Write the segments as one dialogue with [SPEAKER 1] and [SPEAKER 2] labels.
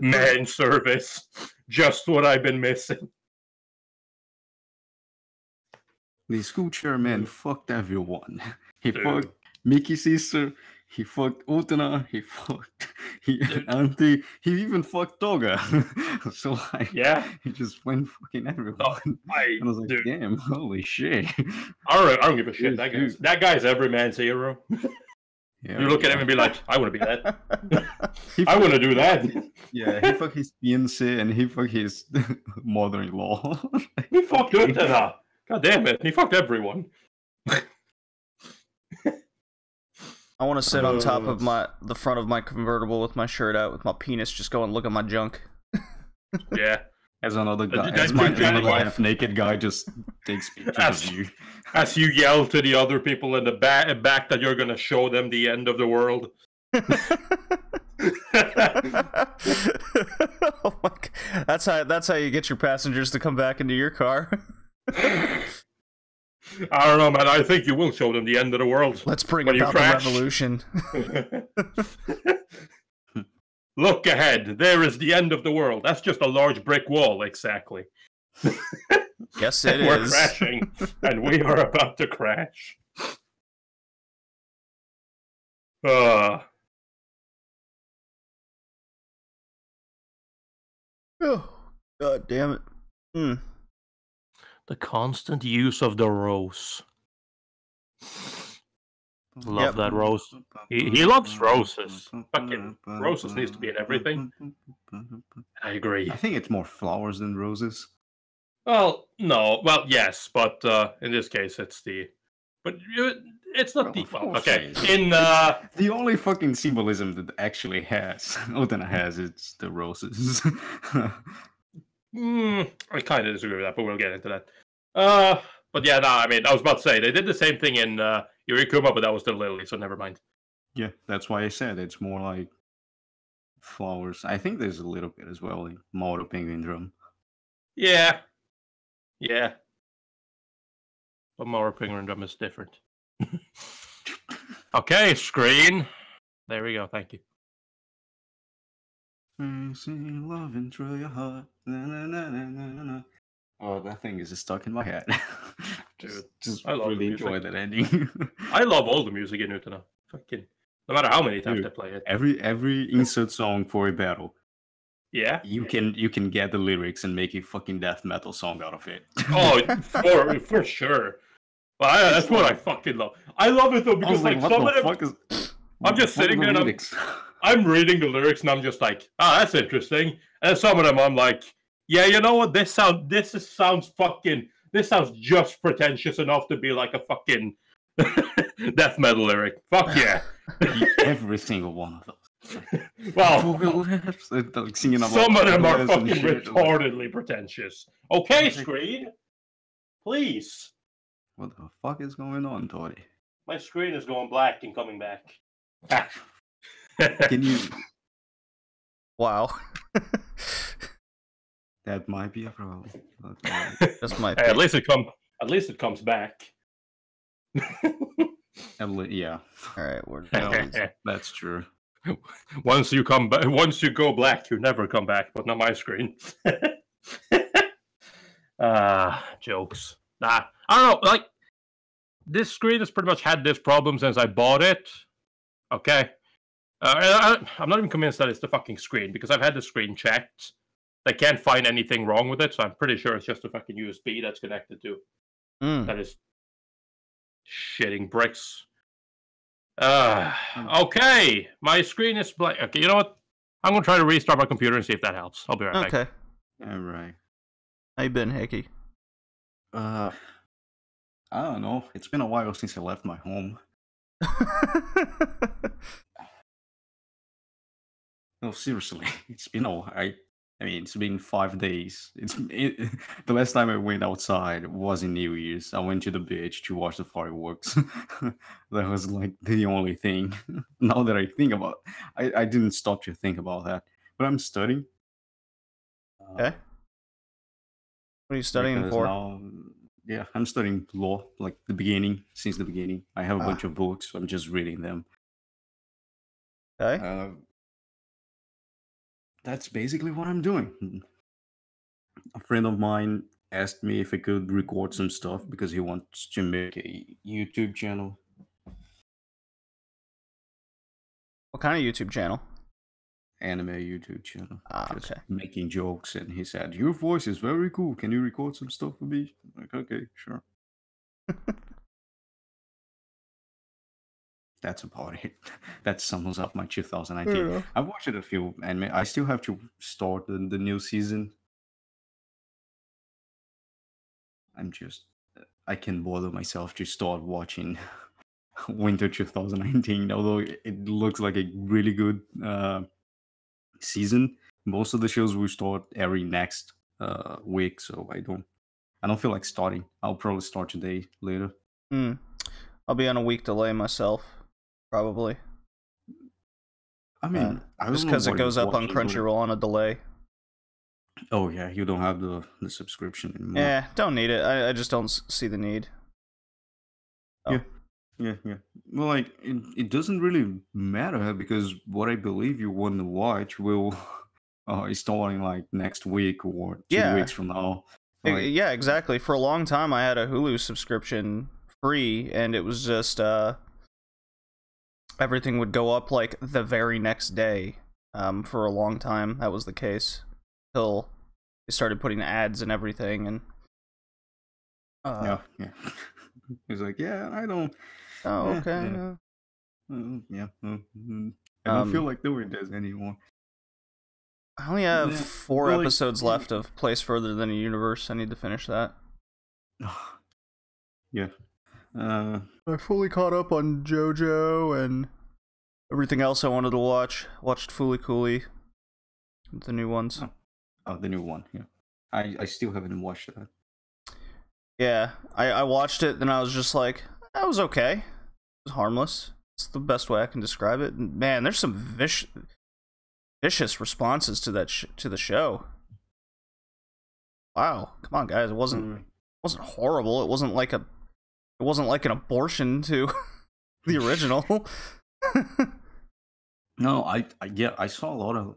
[SPEAKER 1] Man service. Just what I've been missing.
[SPEAKER 2] The school chairman fucked everyone. He fucked Mickey's sister. He fucked Utena. He fucked Auntie. He even fucked Toga. So like, he just went fucking everyone.
[SPEAKER 1] Oh,
[SPEAKER 2] I was like, damn, holy shit.
[SPEAKER 1] I don't give a shit. That guy's every man's hero. Yeah, you look at him and be like, I want to be that. I want to do that.
[SPEAKER 2] Yeah, he fucked his fiancé and he fucked his mother-in-law.
[SPEAKER 1] He fucked Utena. God damn it. He fucked everyone.
[SPEAKER 3] I want to sit on top of the front of my convertible with my shirt out, with my penis just going, look at my junk.
[SPEAKER 1] Yeah.
[SPEAKER 2] As another guy, as my half naked guy just takes pictures of you.
[SPEAKER 1] As you yell to the other people in the back that you're going to show them the end of the world.
[SPEAKER 3] Oh my God. That's how you get your passengers to come back into your car.
[SPEAKER 1] I don't know, man. I think you will show them the end of the world.
[SPEAKER 3] Let's bring about the revolution.
[SPEAKER 1] Look ahead. There is the end of the world. That's just a large brick wall, exactly.
[SPEAKER 3] Yes, it is.
[SPEAKER 1] We're crashing, and we are about to crash.
[SPEAKER 3] Oh, God damn it.
[SPEAKER 1] The constant use of the rose. Love that rose. He loves roses. Fucking roses needs to be in everything. I agree.
[SPEAKER 2] I think it's more flowers than roses.
[SPEAKER 1] Well, no. Well, yes, but in this case, it's the. But it's not the. Well, okay. In
[SPEAKER 2] the only fucking symbolism that actually has Utena has it's the roses.
[SPEAKER 1] I kind of disagree with that, but we'll get into that. But yeah, no, I mean, I was about to say, they did the same thing in Yurikuma, but that was the lily, so never mind.
[SPEAKER 2] Yeah, that's why I said it's more like flowers. I think there's a little bit as well, like Mauro Penguin Drum.
[SPEAKER 1] Yeah. Yeah. But Mauro Penguin Drum is different. Okay, screen. There we go, thank you.
[SPEAKER 2] Love into your heart. Na, na, na, na, na, na. Oh, that thing is just stuck in my head. just
[SPEAKER 1] I love
[SPEAKER 2] really enjoy that ending.
[SPEAKER 1] I love all the music in Utena. Fucking, no matter how many times I play it.
[SPEAKER 2] Every insert song for a battle.
[SPEAKER 1] Yeah,
[SPEAKER 2] you can get the lyrics and make a fucking death metal song out of it.
[SPEAKER 1] Oh, for sure. Well, that's what I fucking love. I love it though because like some of them, I'm just sitting there and I'm reading the lyrics and I'm just like, oh, that's interesting. And some of them I'm like, yeah, you know what? This sounds just pretentious enough to be like a fucking death metal lyric. Fuck yeah.
[SPEAKER 2] Every single one of those.
[SPEAKER 1] Well, some of them are fucking retardedly pretentious. Okay, screen. Please.
[SPEAKER 2] What the fuck is going on, Tori?
[SPEAKER 1] My screen is going black and coming back.
[SPEAKER 2] Can you...
[SPEAKER 3] Wow.
[SPEAKER 2] That might be a problem.
[SPEAKER 3] This might be.
[SPEAKER 1] At least it comes back.
[SPEAKER 2] Yeah.
[SPEAKER 3] All right,
[SPEAKER 2] that's true.
[SPEAKER 1] Once you go black, you never come back. But not my screen. Jokes. Nah, I don't know. Like this screen has pretty much had this problem since I bought it. Okay. I'm not even convinced that it's the fucking screen because I've had the screen checked. They can't find anything wrong with it, so I'm pretty sure it's just a fucking USB that's connected to. That is shitting bricks. Okay, my screen is blank. Okay, you know what? I'm gonna try to restart my computer and see if that helps. I'll be right back.
[SPEAKER 3] Okay.
[SPEAKER 2] All right.
[SPEAKER 3] How you been, Hickey?
[SPEAKER 2] I don't know. It's been a while since I left my home. No, seriously, it's been a while. I mean, it's been 5 days. The last time I went outside was in New Year's. I went to the beach to watch the fireworks. That was like the only thing. Now that I think about it, I didn't stop to think about that. But I'm studying.
[SPEAKER 3] Okay. What are you studying for?
[SPEAKER 2] Now, yeah, I'm studying law, like since the beginning. I have a bunch of books. So I'm just reading them.
[SPEAKER 3] Okay.
[SPEAKER 2] that's basically what I'm doing. A friend of mine asked me if I could record some stuff because he wants to make a YouTube channel.
[SPEAKER 3] What kind of YouTube channel?
[SPEAKER 2] Anime YouTube channel. Just
[SPEAKER 3] Okay.
[SPEAKER 2] making jokes, and he said, "Your voice is very cool. Can you record some stuff for me?" I'm like, okay, sure. That's about it. That sums up my 2019.
[SPEAKER 3] Yeah.
[SPEAKER 2] I've watched a few anime. I still have to start the new season. I can bother myself to start watching Winter 2019, although it looks like a really good season. Most of the shows will start airing next week, so I don't feel like starting. I'll probably start today later.
[SPEAKER 3] I'll be on a week delay myself, probably.
[SPEAKER 2] I mean, I
[SPEAKER 3] just
[SPEAKER 2] don't know
[SPEAKER 3] because it
[SPEAKER 2] what
[SPEAKER 3] goes
[SPEAKER 2] you're
[SPEAKER 3] up on
[SPEAKER 2] watching, but-
[SPEAKER 3] Crunchyroll on a delay.
[SPEAKER 2] Oh yeah, you don't have the subscription anymore.
[SPEAKER 3] Yeah, don't need it. I just don't see the need. Oh.
[SPEAKER 2] Yeah. Well, like it doesn't really matter because what I believe you want to watch will is starting like next week or 2 weeks from now. Like,
[SPEAKER 3] Yeah, exactly. For a long time, I had a Hulu subscription free, and it was just everything would go up like the very next day. For a long time, that was the case until they started putting ads and everything. And
[SPEAKER 2] yeah. He's like, yeah, I don't.
[SPEAKER 3] Oh, okay.
[SPEAKER 2] Yeah. I don't feel like doing this anymore.
[SPEAKER 3] I only have
[SPEAKER 2] Yeah,
[SPEAKER 3] 4
[SPEAKER 2] well, like-
[SPEAKER 3] episodes left of Place Further Than a Universe. I need to finish that.
[SPEAKER 2] Yeah.
[SPEAKER 3] I fully caught up on JoJo and everything else I wanted to watch. Watched Fooly Cooly, the new ones.
[SPEAKER 2] Oh, the new one. Yeah. I still haven't watched that.
[SPEAKER 3] Yeah, I watched it, then I was just like, that was okay. It was harmless. It's the best way I can describe it. And man, there's some vicious responses to that to the show. Wow, come on, guys! It wasn't horrible. It wasn't like an abortion to the original.
[SPEAKER 2] No, I saw a lot of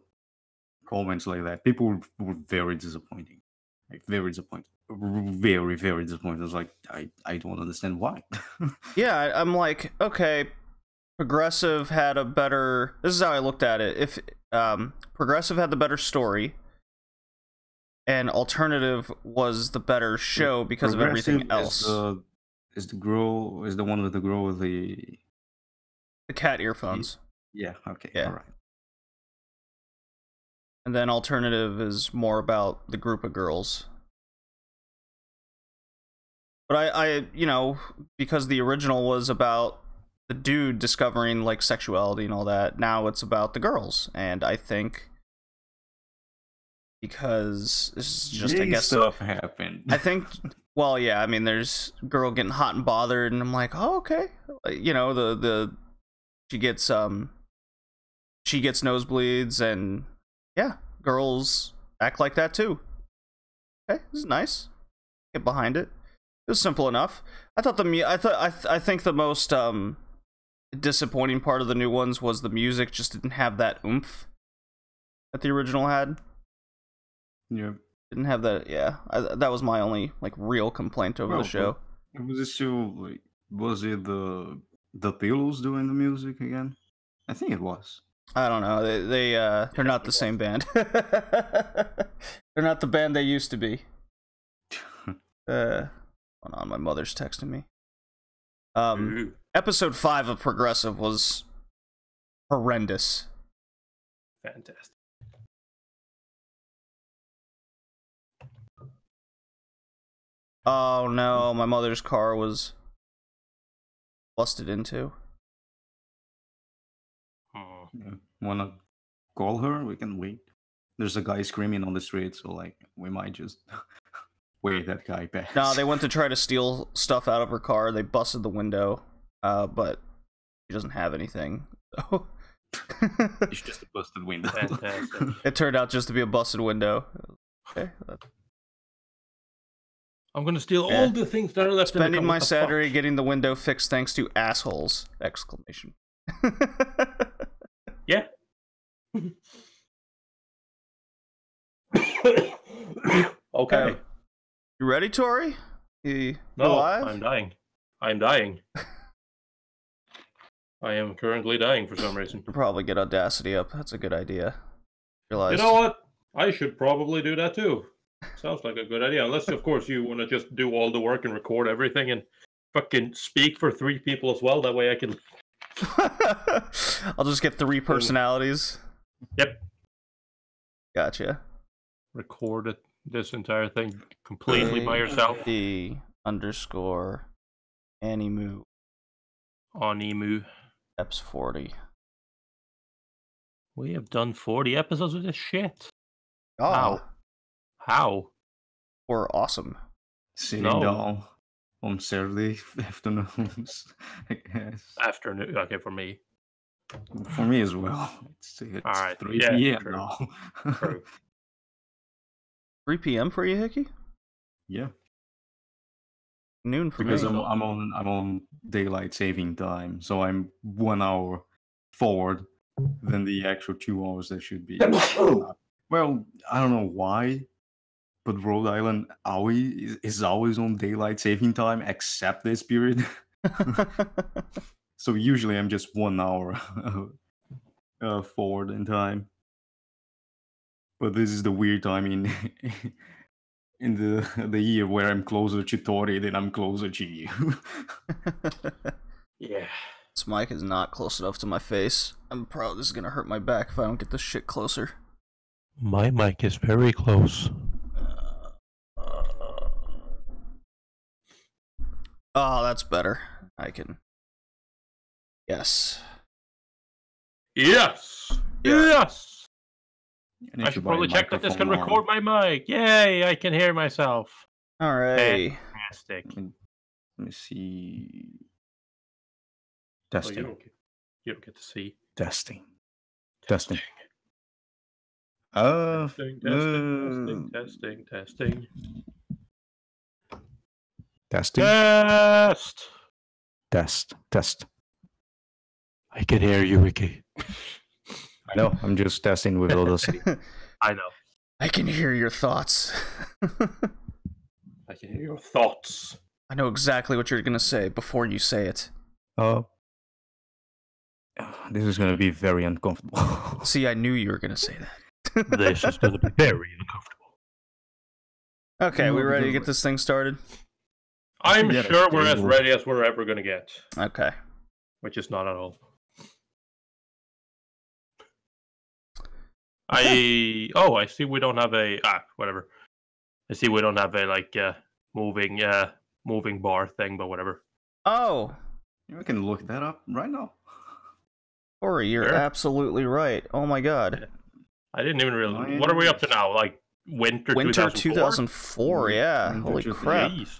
[SPEAKER 2] comments like that. People were very disappointing. Like very disappointed. Very, very disappointed. I was like, I don't understand why.
[SPEAKER 3] Yeah, I'm like, okay, Progressive had a better... This is how I looked at it. If Progressive had the better story, and Alternative was the better show because of everything else.
[SPEAKER 2] Is the one with the girl with the
[SPEAKER 3] cat earphones.
[SPEAKER 2] Yeah, okay,
[SPEAKER 3] Yeah.
[SPEAKER 2] alright.
[SPEAKER 3] And then Alternative is more about the group of girls. But I because the original was about the dude discovering like sexuality and all that, now it's about the girls. And I think because this is just, I guess,
[SPEAKER 2] stuff happened.
[SPEAKER 3] I think, well, yeah, I mean, there's girl getting hot and bothered, and I'm like, oh, okay. You know, she gets nosebleeds, and yeah, girls act like that too. Okay, this is nice. Get behind it. It was simple enough. I think the most disappointing part of the new ones was the music just didn't have that oomph that the original had.
[SPEAKER 2] Yeah.
[SPEAKER 3] Didn't have that. Yeah, that was my only like real complaint over the show.
[SPEAKER 2] Was it still like? Was it the Pillows doing the music again? I think it was.
[SPEAKER 3] I don't know. They're not the same band. They're not the band they used to be. Hold on, my mother's texting me. Episode 5 of Progressive was horrendous.
[SPEAKER 1] Fantastic.
[SPEAKER 3] Oh no, my mother's car was busted into.
[SPEAKER 2] Yeah. Wanna call her? We can wait. There's a guy screaming on the street, so like we might just wait that guy back.
[SPEAKER 3] No, they went to try to steal stuff out of her car. They busted the window, but she doesn't have anything. So
[SPEAKER 2] It's just a busted window.
[SPEAKER 1] Fantastic.
[SPEAKER 3] it turned out just to be a busted window. Okay.
[SPEAKER 1] I'm gonna steal all the things that are left.
[SPEAKER 3] Spending my
[SPEAKER 1] What the
[SPEAKER 3] Saturday
[SPEAKER 1] fuck?
[SPEAKER 3] getting the window fixed thanks to assholes! Exclamation.
[SPEAKER 1] Yeah. Okay.
[SPEAKER 3] You ready, Tori? You
[SPEAKER 1] No,
[SPEAKER 3] alive?
[SPEAKER 1] I'm dying. I'm dying. I am currently dying for some reason.
[SPEAKER 3] You'll probably get Audacity up. That's a good idea.
[SPEAKER 1] You
[SPEAKER 3] Realized.
[SPEAKER 1] know what? I should probably do that too. Sounds like a good idea. Unless, of course, you want to just do all the work and record everything and fucking speak for 3 people as well. That way I can...
[SPEAKER 3] I'll just get 3 personalities.
[SPEAKER 1] Yep.
[SPEAKER 3] Gotcha.
[SPEAKER 1] Record this entire thing completely by yourself.
[SPEAKER 3] _animu.
[SPEAKER 1] On Emu.
[SPEAKER 3] Eps 40.
[SPEAKER 1] We have done 40 episodes of this shit.
[SPEAKER 3] Oh.
[SPEAKER 1] How?
[SPEAKER 3] We're awesome.
[SPEAKER 2] Sitting down on Saturday afternoons, I guess.
[SPEAKER 1] Afternoon. Okay, for me.
[SPEAKER 2] For me as well. It's
[SPEAKER 1] all right.
[SPEAKER 2] 3
[SPEAKER 1] Yeah,
[SPEAKER 2] p.m.
[SPEAKER 1] true.
[SPEAKER 2] now.
[SPEAKER 1] True.
[SPEAKER 3] 3 p.m. for you, Hickey?
[SPEAKER 2] Yeah.
[SPEAKER 3] Noon for
[SPEAKER 2] Because
[SPEAKER 3] me.
[SPEAKER 2] I'm on daylight saving time, so I'm 1 hour forward than the actual 2 hours that should be. Well, I don't know why, but Rhode Island is always on daylight saving time except this period. So usually I'm just 1 hour forward in time. But this is the weird time in the year where I'm closer to Tori than I'm closer to you.
[SPEAKER 1] Yeah.
[SPEAKER 3] This mic is not close enough to my face. I'm proud this is gonna hurt my back if I don't get this shit closer.
[SPEAKER 1] My mic is very close.
[SPEAKER 3] Oh, that's better. I can... Yes.
[SPEAKER 1] Yes!
[SPEAKER 3] Yeah.
[SPEAKER 1] Yes!
[SPEAKER 2] need
[SPEAKER 1] I
[SPEAKER 2] to
[SPEAKER 1] should
[SPEAKER 2] buy a
[SPEAKER 1] probably check that this can
[SPEAKER 2] microphone
[SPEAKER 1] record my mic. Yay! I can hear myself.
[SPEAKER 3] Alright.
[SPEAKER 1] Fantastic.
[SPEAKER 2] Let me see.
[SPEAKER 1] Oh,
[SPEAKER 2] Testing.
[SPEAKER 1] you don't get to see.
[SPEAKER 2] Testing.
[SPEAKER 1] Testing.
[SPEAKER 2] Testing.
[SPEAKER 1] Testing. Testing.
[SPEAKER 2] Testing. Test.
[SPEAKER 1] I can hear you, Ricky.
[SPEAKER 2] I know. I'm just testing with Audacity.
[SPEAKER 1] I know.
[SPEAKER 3] I can hear your thoughts.
[SPEAKER 1] I can hear your thoughts.
[SPEAKER 3] I know exactly what you're gonna say before you say it.
[SPEAKER 2] This is going to be very uncomfortable.
[SPEAKER 3] See, I knew you were gonna say that.
[SPEAKER 1] This is going to be very uncomfortable.
[SPEAKER 3] Okay, we ready to get this thing started?
[SPEAKER 1] I'm
[SPEAKER 2] Yeah,
[SPEAKER 1] sure we're as
[SPEAKER 2] table.
[SPEAKER 1] ready as we're ever going to get.
[SPEAKER 3] Okay.
[SPEAKER 1] Which is not at all. I see we don't have a... whatever. I see we don't have a, like, moving bar thing, but whatever.
[SPEAKER 3] Oh!
[SPEAKER 2] We can look that up right now.
[SPEAKER 3] Ori, you're
[SPEAKER 1] Sure.
[SPEAKER 3] absolutely right. Oh my god.
[SPEAKER 1] I didn't even realize... What are we up to now? Like, winter 2004?
[SPEAKER 3] 2004, yeah.
[SPEAKER 2] Winter
[SPEAKER 3] Holy
[SPEAKER 2] 2004.
[SPEAKER 3] crap.
[SPEAKER 1] Jesus.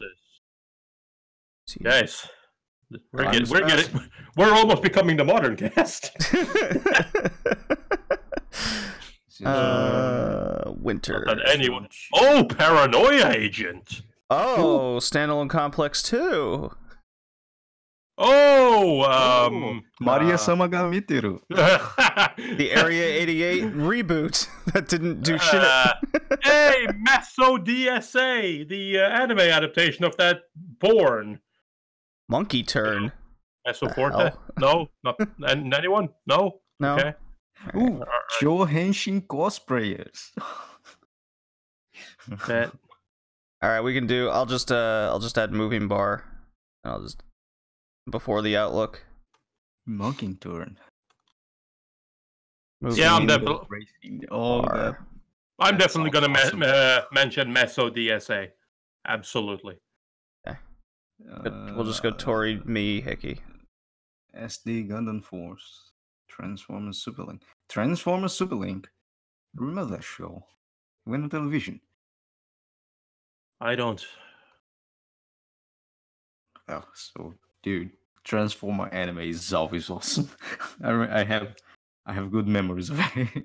[SPEAKER 3] See.
[SPEAKER 1] Guys,
[SPEAKER 2] Time's passing.
[SPEAKER 1] we're almost becoming the modern cast.
[SPEAKER 3] Winter.
[SPEAKER 1] Not that anyone. Oh, Paranoia Agent.
[SPEAKER 3] Oh, Standalone Complex 2.
[SPEAKER 1] Oh,
[SPEAKER 2] Maria Samaga Mitiru.
[SPEAKER 3] The Area 88 reboot that didn't do shit.
[SPEAKER 1] Hey, Meso DSA, the anime adaptation of that Born.
[SPEAKER 3] Monkey Turn.
[SPEAKER 1] Meso
[SPEAKER 3] The
[SPEAKER 1] Forte?
[SPEAKER 3] hell?
[SPEAKER 1] No, not and anyone? No.
[SPEAKER 3] No.
[SPEAKER 1] Okay.
[SPEAKER 2] Ooh, Joe Henshin cosplayers.
[SPEAKER 1] That-
[SPEAKER 3] All right, we can do. I'll just add moving bar. And I'll just before the outlook.
[SPEAKER 2] Monkey turn.
[SPEAKER 3] Moving
[SPEAKER 1] Yeah, I'm definitely.
[SPEAKER 2] All
[SPEAKER 3] bar.
[SPEAKER 2] that.
[SPEAKER 1] I'm
[SPEAKER 2] That
[SPEAKER 1] definitely going to
[SPEAKER 2] sounds
[SPEAKER 1] mention Meso DSA. Absolutely.
[SPEAKER 3] We'll just go Tori, me, Hickey.
[SPEAKER 2] SD Gundam Force. Transformers Superlink. Transformers Superlink. Remember that show? It went on television.
[SPEAKER 1] I don't.
[SPEAKER 2] Oh, so dude, Transformer anime is always awesome. I have good memories of it.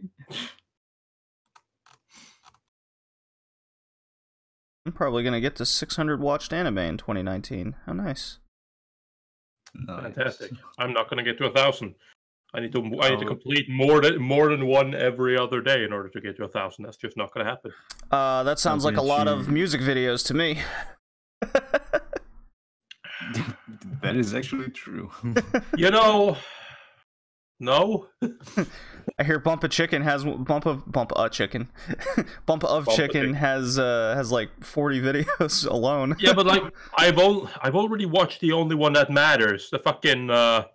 [SPEAKER 3] I'm probably gonna get to 600 watched anime in 2019. How nice.
[SPEAKER 2] Nice.
[SPEAKER 1] Fantastic. I'm not going to get to 1,000. I need to complete more than one every other day in order to get to 1,000. That's just not going to happen.
[SPEAKER 3] That sounds like a lot of music videos to me.
[SPEAKER 2] That is actually true.
[SPEAKER 1] You know, no.
[SPEAKER 3] I hear Bump of Chicken has Chicken has like 40 videos alone.
[SPEAKER 1] Yeah, but like I've already watched the only one that matters. The fucking that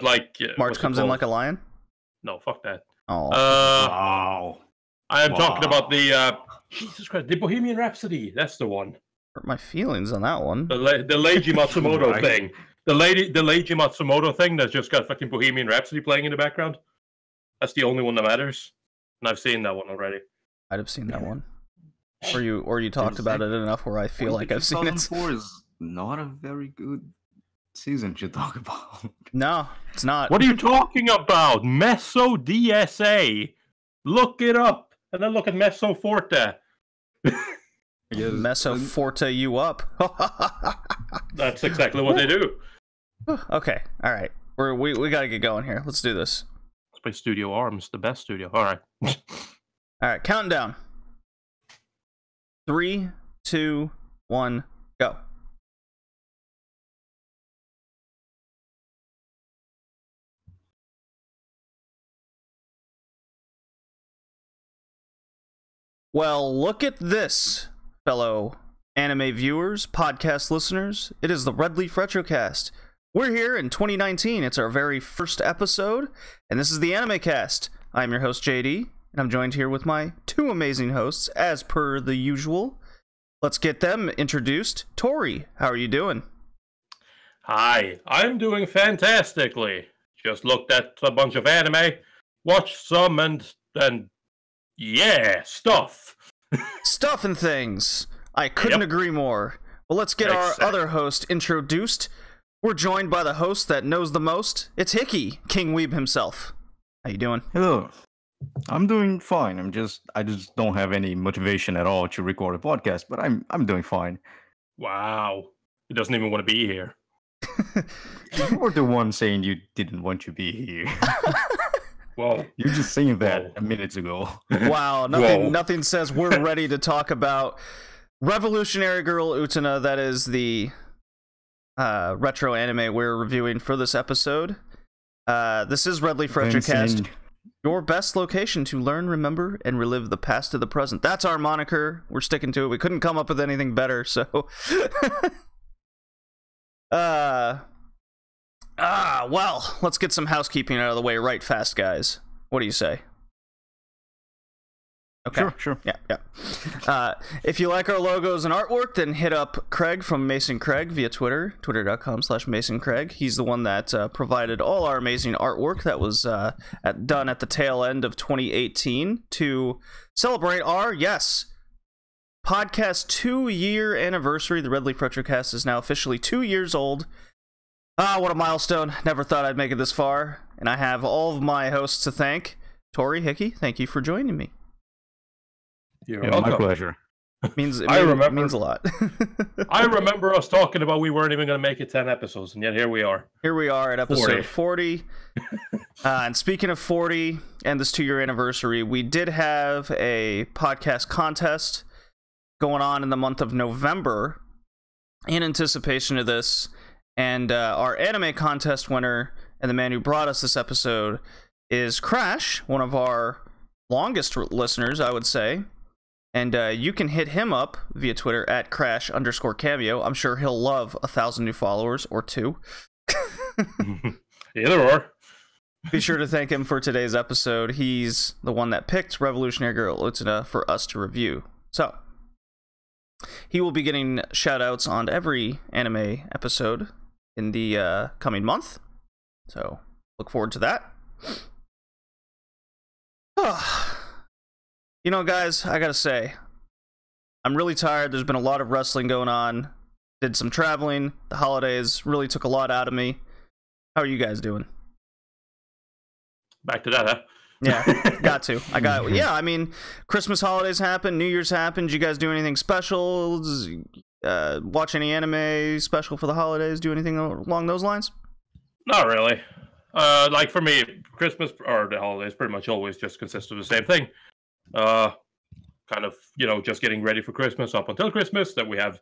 [SPEAKER 1] like
[SPEAKER 3] March comes in like a lion.
[SPEAKER 1] No, fuck that.
[SPEAKER 3] Oh,
[SPEAKER 2] Wow.
[SPEAKER 1] I am talking about the Jesus Christ, the Bohemian Rhapsody. That's the one.
[SPEAKER 3] Hurt my feelings on that one.
[SPEAKER 1] The Leiji Matsumoto thing. The Leiji Matsumoto thing that's just got fucking Bohemian Rhapsody playing in the background. That's the only one that matters. And I've seen that one already.
[SPEAKER 3] I'd have seen that one. Or you talked about it enough where I feel like I've seen it.
[SPEAKER 2] 2004 is not a very good season to talk about.
[SPEAKER 3] No, it's not.
[SPEAKER 1] What are you talking about? Meso DSA. Look it up. And then look at Meso Forte.
[SPEAKER 3] Meso Forte you up.
[SPEAKER 1] That's exactly what they do.
[SPEAKER 3] Okay, all right. We got to get going here. Let's do this.
[SPEAKER 1] Let's play Studio Arms, the best studio. All right.
[SPEAKER 3] All right, counting down. 3, 2, 1, go. Well, look at this, fellow anime viewers, podcast listeners. It is the Red Leaf Retrocast. We're here in 2019. It's our very first episode, and this is the Anime Cast. I'm your host, JD, and I'm joined here with my two amazing hosts, as per the usual. Let's get them introduced. Tori, how are you doing?
[SPEAKER 1] Hi, I'm doing fantastically. Just looked at a bunch of anime, watched some, and then, yeah, stuff.
[SPEAKER 3] Stuff and things. I couldn't agree more. Well, let's get our other host introduced. We're joined by the host that knows the most. It's Hickey, King Weeb himself. How you doing?
[SPEAKER 2] Hello. I'm doing fine. I just don't have any motivation at all to record a podcast, but I'm doing fine.
[SPEAKER 1] Wow. He doesn't even want to be here.
[SPEAKER 2] You were the one saying you didn't want to be here.
[SPEAKER 1] Well,
[SPEAKER 2] you're just saying that a minute ago.
[SPEAKER 3] Wow, nothing says we're ready to talk about Revolutionary Girl Utena. That is the retro anime we're reviewing for this episode. This is Red Leaf Retrocast, your best location to learn, remember, and relive the past to the present. That's our moniker. We're sticking to it. We couldn't come up with anything better, so... well, let's get some housekeeping out of the way right fast, guys. What do you say? Okay.
[SPEAKER 2] Sure.
[SPEAKER 3] Yeah. If you like our logos and artwork, then hit up Craig from Mason Craig via Twitter, twitter.com/Mason Craig. He's the one that provided all our amazing artwork that was done at the tail end of 2018 to celebrate our, podcast 2-year anniversary. The Red Leaf Retrocast is now officially 2 years old. What a milestone. Never thought I'd make it this far. And I have all of my hosts to thank. Tori, Hickey, thank you for joining me.
[SPEAKER 1] You're welcome.
[SPEAKER 2] My pleasure.
[SPEAKER 3] It means a lot.
[SPEAKER 1] I remember us talking about we weren't even going to make it 10 episodes, and yet here we are.
[SPEAKER 3] Here we are at episode 40. And speaking of 40 and this 2-year anniversary, we did have a podcast contest going on in the month of November in anticipation of this. And our anime contest winner and the man who brought us this episode is Crash, one of our longest listeners, I would say. And you can hit him up via Twitter at Crash_cameo. I'm sure he'll love 1,000 new followers or 2.
[SPEAKER 1] Either or.
[SPEAKER 3] Be sure to thank him for today's episode. He's the one that picked Revolutionary Girl Utena for us to review. So, he will be getting shout-outs on every anime episode in the coming month. So, look forward to that. You know, guys, I gotta say, I'm really tired. There's been a lot of wrestling going on. Did some traveling. The holidays really took a lot out of me. How are you guys doing?
[SPEAKER 1] Back to that, huh?
[SPEAKER 3] Yeah, got to. I mean, Christmas holidays happened, New Year's happened. Did you guys do anything special? Watch any anime special for the holidays? Do anything along those lines?
[SPEAKER 1] Not really. like for me, Christmas or the holidays pretty much always just consist of the same thing. Kind of, just getting ready for Christmas up until Christmas. Then we have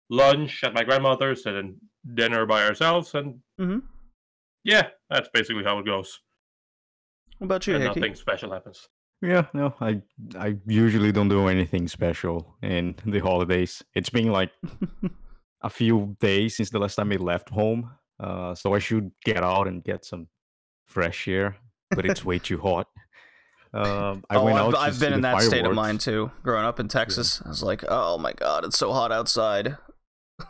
[SPEAKER 1] lunch at my grandmother's and then dinner by ourselves. And yeah, that's basically how it goes.
[SPEAKER 3] What about you,
[SPEAKER 1] and
[SPEAKER 3] Hickey?
[SPEAKER 1] Nothing special happens.
[SPEAKER 2] Yeah, no, I usually don't do anything special in the holidays. It's been like a few days since the last time I left home, so I should get out and get some fresh air. But it's way too hot.
[SPEAKER 3] I've been in that state of
[SPEAKER 2] fireworks.
[SPEAKER 3] mind too. Growing up in Texas, I was like, "Oh my god, it's so hot outside.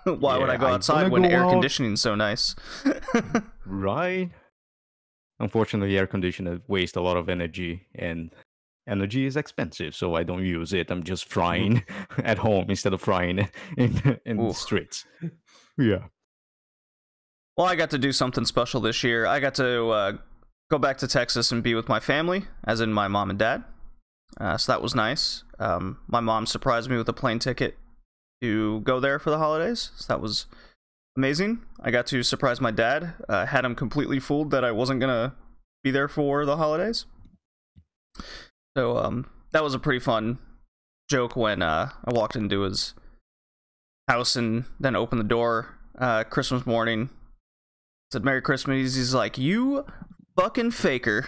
[SPEAKER 3] Why would I go outside when air conditioning's so nice?"
[SPEAKER 2] Right. Unfortunately, air conditioner wastes a lot of energy, and energy is expensive, so I don't use it. I'm just frying at home instead of frying in the streets. Yeah.
[SPEAKER 3] Well, I got to do something special this year. I got to go back to Texas and be with my family, as in my mom and dad. So that was nice. My mom surprised me with a plane ticket to go there for the holidays. So that was amazing. I got to surprise my dad. Had him completely fooled that I wasn't going to be there for the holidays. So that was a pretty fun joke when I walked into his house and then opened the door Christmas morning. Said Merry Christmas. He's like, "You fucking faker."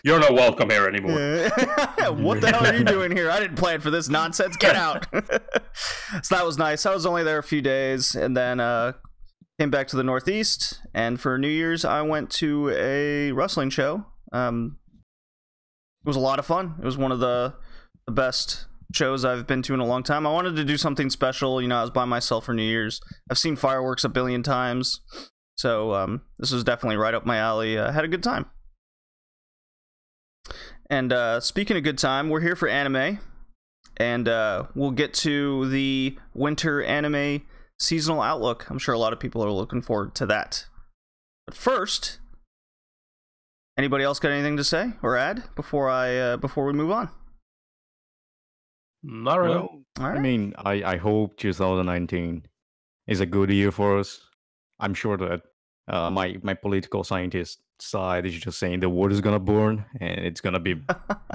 [SPEAKER 1] You're not welcome here anymore.
[SPEAKER 3] What the hell are you doing here? I didn't plan for this nonsense. Get out. So that was nice. I was only there a few days and then came back to the Northeast. And for New Year's, I went to a wrestling show. It was a lot of fun. It was one of the best shows I've been to in a long time. I wanted to do something special. I was by myself for New Year's. I've seen fireworks a billion times. So this was definitely right up my alley. I had a good time. And speaking of good time, we're here for anime. And we'll get to the winter anime seasonal outlook. I'm sure a lot of people are looking forward to that. But first, anybody else got anything to say or add before we move on?
[SPEAKER 1] Not really.
[SPEAKER 2] Well, all right. I mean, I hope 2019 is a good year for us. I'm sure that my political scientist side is just saying the world is gonna burn and it's gonna be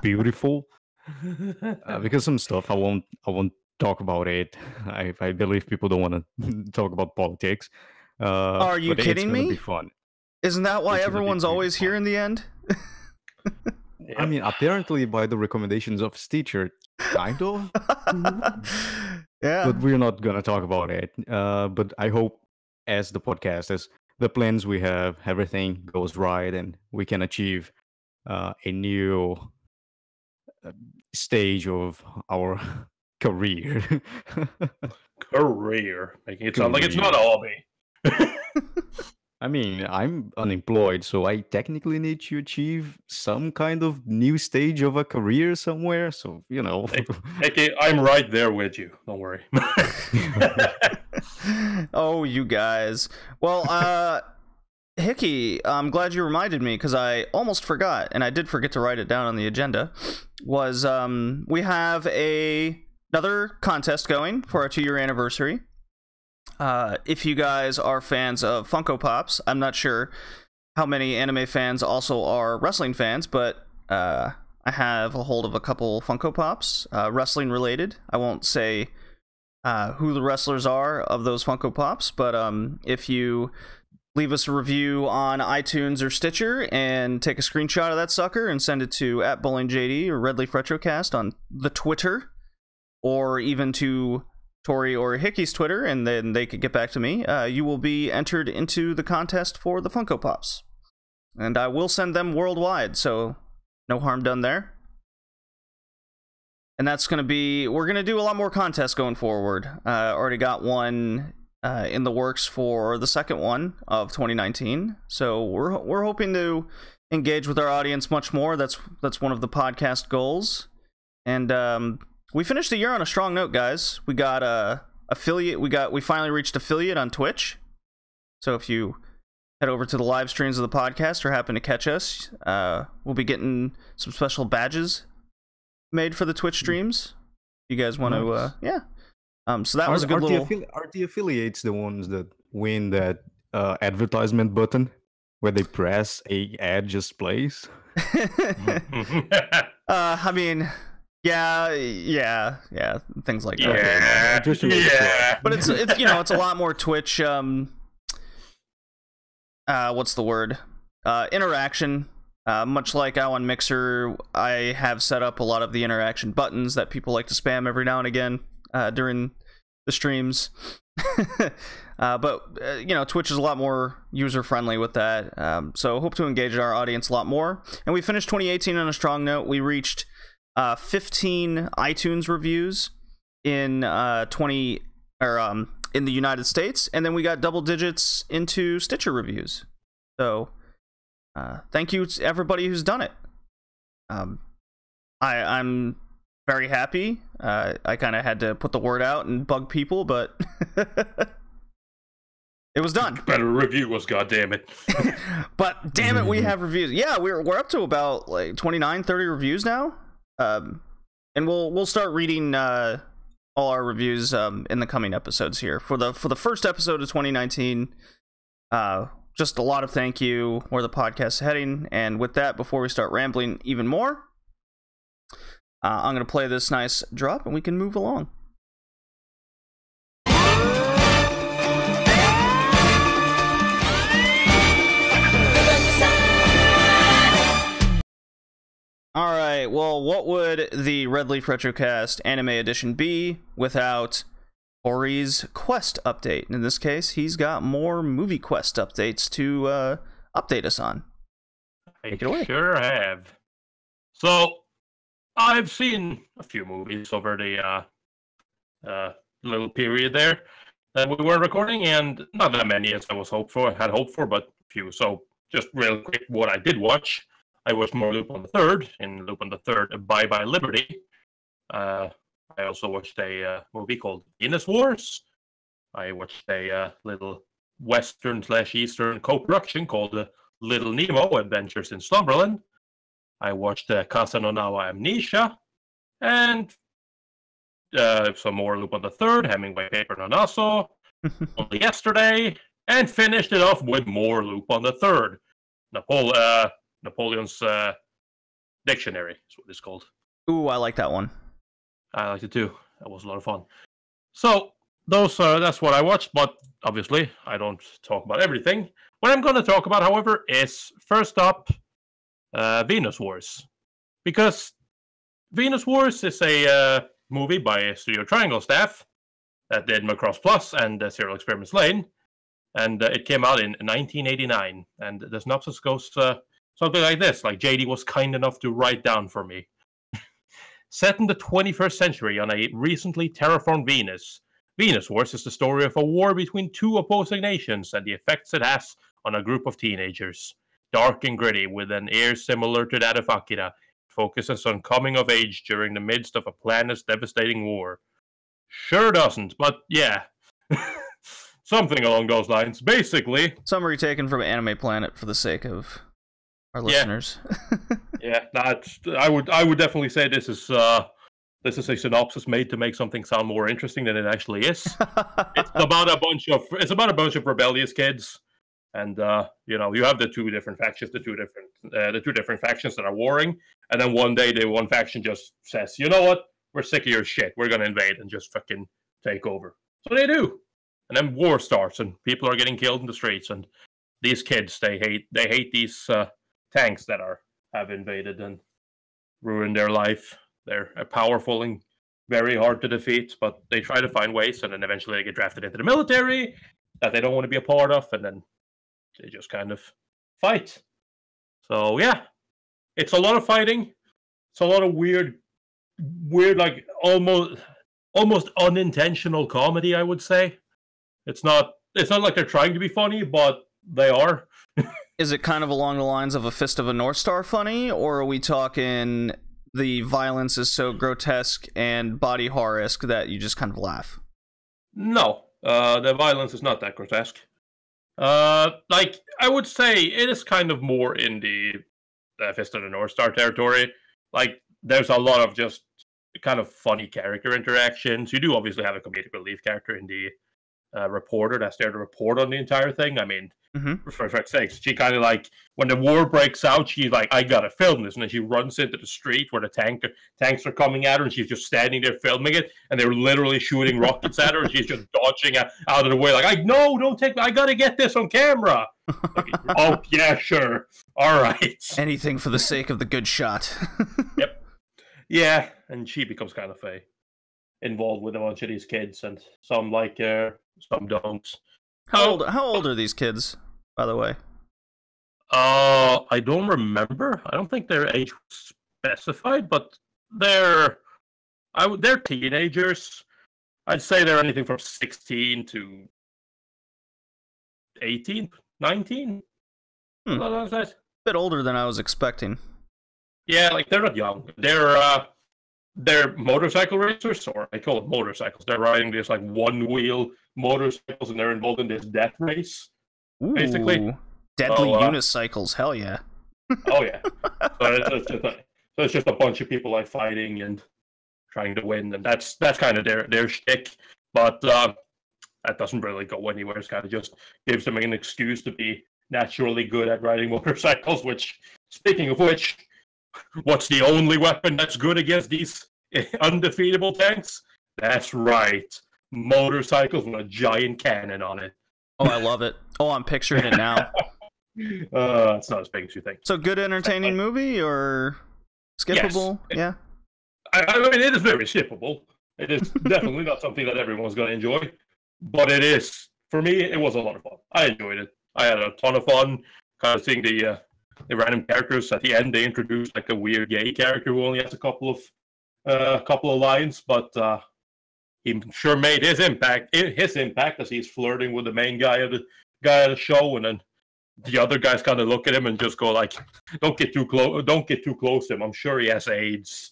[SPEAKER 2] beautiful. Because some stuff I won't talk about it. I believe people don't want to talk about politics.
[SPEAKER 3] Are you kidding me?
[SPEAKER 2] Be fun.
[SPEAKER 3] Isn't that why everyone's always here in the end?
[SPEAKER 1] Yeah.
[SPEAKER 2] I mean, apparently by the recommendations of Stitcher, kind of.
[SPEAKER 3] Yeah.
[SPEAKER 2] But we're not gonna talk about it. But I hope, as the podcast, as the plans we have, everything goes right, and we can achieve a new stage of our career.
[SPEAKER 1] Career. Making it sound like it's not a hobby.
[SPEAKER 2] I mean, I'm unemployed, so I technically need to achieve some kind of new stage of a career somewhere. So,
[SPEAKER 1] Okay, I'm right there with you. Don't worry.
[SPEAKER 3] Oh, you guys. Well, Hickey, I'm glad you reminded me because I almost forgot, and I did forget to write it down on the agenda, was we have another contest going for our 2-year anniversary. If you guys are fans of Funko Pops, I'm not sure how many anime fans also are wrestling fans, but I have a hold of a couple Funko Pops, wrestling related. I won't say who the wrestlers are of those Funko Pops, but if you leave us a review on iTunes or Stitcher and take a screenshot of that sucker and send it to @BowlingJD or Redleaf Retrocast on the Twitter, or even to Tori or Hickey's Twitter, and then they could get back to me, you will be entered into the contest for the Funko Pops. And I will send them worldwide, so no harm done there. And that's going to be... We're going to do a lot more contests going forward. Already got one in the works for the second one of 2019. So we're hoping to engage with our audience much more. That's one of the podcast goals. And... we finished the year on a strong note, guys. We got affiliate. We finally reached affiliate on Twitch. So if you head over to the live streams of the podcast or happen to catch us, we'll be getting some special badges made for the Twitch streams. You guys want to? Yeah. So that was a good little.
[SPEAKER 2] Are the affiliates the ones that win that advertisement button? where they press a ad just plays.
[SPEAKER 3] I mean, yeah, things like that.
[SPEAKER 1] Yeah,
[SPEAKER 2] Just to make sure.
[SPEAKER 3] But it's it's a lot more Twitch. What's the word? Interaction. Much like on Mixer, I have set up a lot of the interaction buttons that people like to spam every now and again during the streams. But Twitch is a lot more user-friendly with that. So hope to engage our audience a lot more. And we finished 2018 on a strong note. We reached 15 iTunes reviews in in the United States, and then we got double digits into Stitcher reviews. So thank you to everybody who's done it. I'm very happy. I kind of had to put the word out and bug people, but it was done.
[SPEAKER 1] Better review us, goddammit.
[SPEAKER 3] But damn it, we have reviews. Yeah, we're up to about like 29, 30 reviews now. And we'll start reading all our reviews in the coming episodes here. For the first episode of 2019, just a lot of thank you where the podcast is heading. And with that, before we start rambling even more, I'm going to play this nice drop and we can move along. Alright, well, what would the Red Leaf Retrocast Anime Edition be without Ori's Quest update? In this case, he's got more movie Quest updates to update us on. Take it away.
[SPEAKER 1] Sure have. So, I've seen a few movies over the little period there that we were recording, and not that many as I had hoped for, but a few. So, just real quick, what I did watch. I watched more Lupin the Third. In Lupin the Third, Bye Bye Liberty. I also watched a movie called Venus Wars. I watched a little Western/Eastern co-production called Little Nemo Adventures in Slumberland. I watched Casa no Nawa Amnesia. And some more Lupin the Third, Hemingway Paper no Naso, only yesterday. And finished it off with more Lupin the Third. Napoleon's Dictionary is what it's called.
[SPEAKER 3] Ooh, I like that one.
[SPEAKER 1] I liked it too. That was a lot of fun. So that's what I watched, but obviously I don't talk about everything. What I'm going to talk about, however, is first up Venus Wars, because Venus Wars is a movie by Studio Triangle staff that did Macross Plus and Serial Experiments Lane, and it came out in 1989. And the synopsis goes something like this, like JD was kind enough to write down for me. Set in the 21st century on a recently terraformed Venus, Venus Wars is the story of a war between two opposing nations and the effects it has on a group of teenagers. Dark and gritty, with an air similar to that of Akira, it focuses on coming of age during the midst of a planet's devastating war. Sure doesn't, but yeah. Something along those lines. Basically.
[SPEAKER 3] Summary taken from Anime Planet for the sake of our listeners.
[SPEAKER 1] Yeah, I would definitely say this is a synopsis made to make something sound more interesting than it actually is. It's about a bunch of rebellious kids, and you have the two different factions, the two different factions that are warring, and then one day the one faction just says, you know what, we're sick of your shit, we're gonna invade and just fucking take over. So they do, and then war starts, and people are getting killed in the streets, and these kids they hate these tanks that have invaded and ruined their life. They're powerful and very hard to defeat, but they try to find ways, and then eventually they get drafted into the military that they don't want to be a part of, and then they just kind of fight. So yeah, it's a lot of fighting. It's a lot of weird like almost unintentional comedy, I would say. It's not like they're trying to be funny, but they are.
[SPEAKER 3] Is it kind of along the lines of a Fist of a North Star funny, or are we talking the violence is so grotesque and body horror-esque that you just kind of laugh?
[SPEAKER 1] No, the violence is not that grotesque. Like, I would say it is kind of more in the Fist of the North Star territory. Like, there's a lot of just kind of funny character interactions. You do obviously have a comedic relief character in the reporter that's there to report on the entire thing. I mean,
[SPEAKER 3] Mm-hmm.
[SPEAKER 1] for fuck's sakes, she kind of like, when the war breaks out, she's like, I gotta film this, and then she runs into the street where the tanks are coming at her, and she's just standing there filming it, and they're literally shooting rockets at her, and she's just dodging out of the way, like, no, don't take me, I gotta get this on camera. Like, oh yeah, sure, all right,
[SPEAKER 3] Anything for the sake of the good shot.
[SPEAKER 1] yep, yeah, and she becomes kind of involved with a bunch of these kids, and some like her, some don't.
[SPEAKER 3] How old are these kids, by the way?
[SPEAKER 1] I don't remember. I don't think their age was specified, but they're teenagers. I'd say they're anything from 16 to 18, 19.
[SPEAKER 3] Bit older than I was expecting.
[SPEAKER 1] Yeah, like they're not young. They're motorcycle racers, or I call it motorcycles. They're riding these like one-wheel motorcycles, and they're involved in this death race.
[SPEAKER 3] Ooh,
[SPEAKER 1] basically,
[SPEAKER 3] deadly unicycles. Hell yeah!
[SPEAKER 1] Oh yeah. So it's just a bunch of people like fighting and trying to win, and that's kind of their shtick. But that doesn't really go anywhere. It's kind of just gives them an excuse to be naturally good at riding motorcycles. Which, speaking of which, what's the only weapon that's good against these undefeatable tanks? That's right, motorcycles with a giant cannon on it.
[SPEAKER 3] Oh, I love it. Oh, I'm picturing it now.
[SPEAKER 1] It's not as big as you think.
[SPEAKER 3] So, good, entertaining movie or skippable?
[SPEAKER 1] Yes.
[SPEAKER 3] Yeah.
[SPEAKER 1] I mean, it is very skippable. It is definitely not something that everyone's going to enjoy, but it is, for me, it was a lot of fun. I enjoyed it. I had a ton of fun kind of seeing the random characters. At the end, they introduced like a weird gay character who only has a couple of lines, but he sure made his impact as he's flirting with the main guy of the show, and then the other guys kind of look at him and just go like, "Don't get too close to him. I'm sure he has AIDS."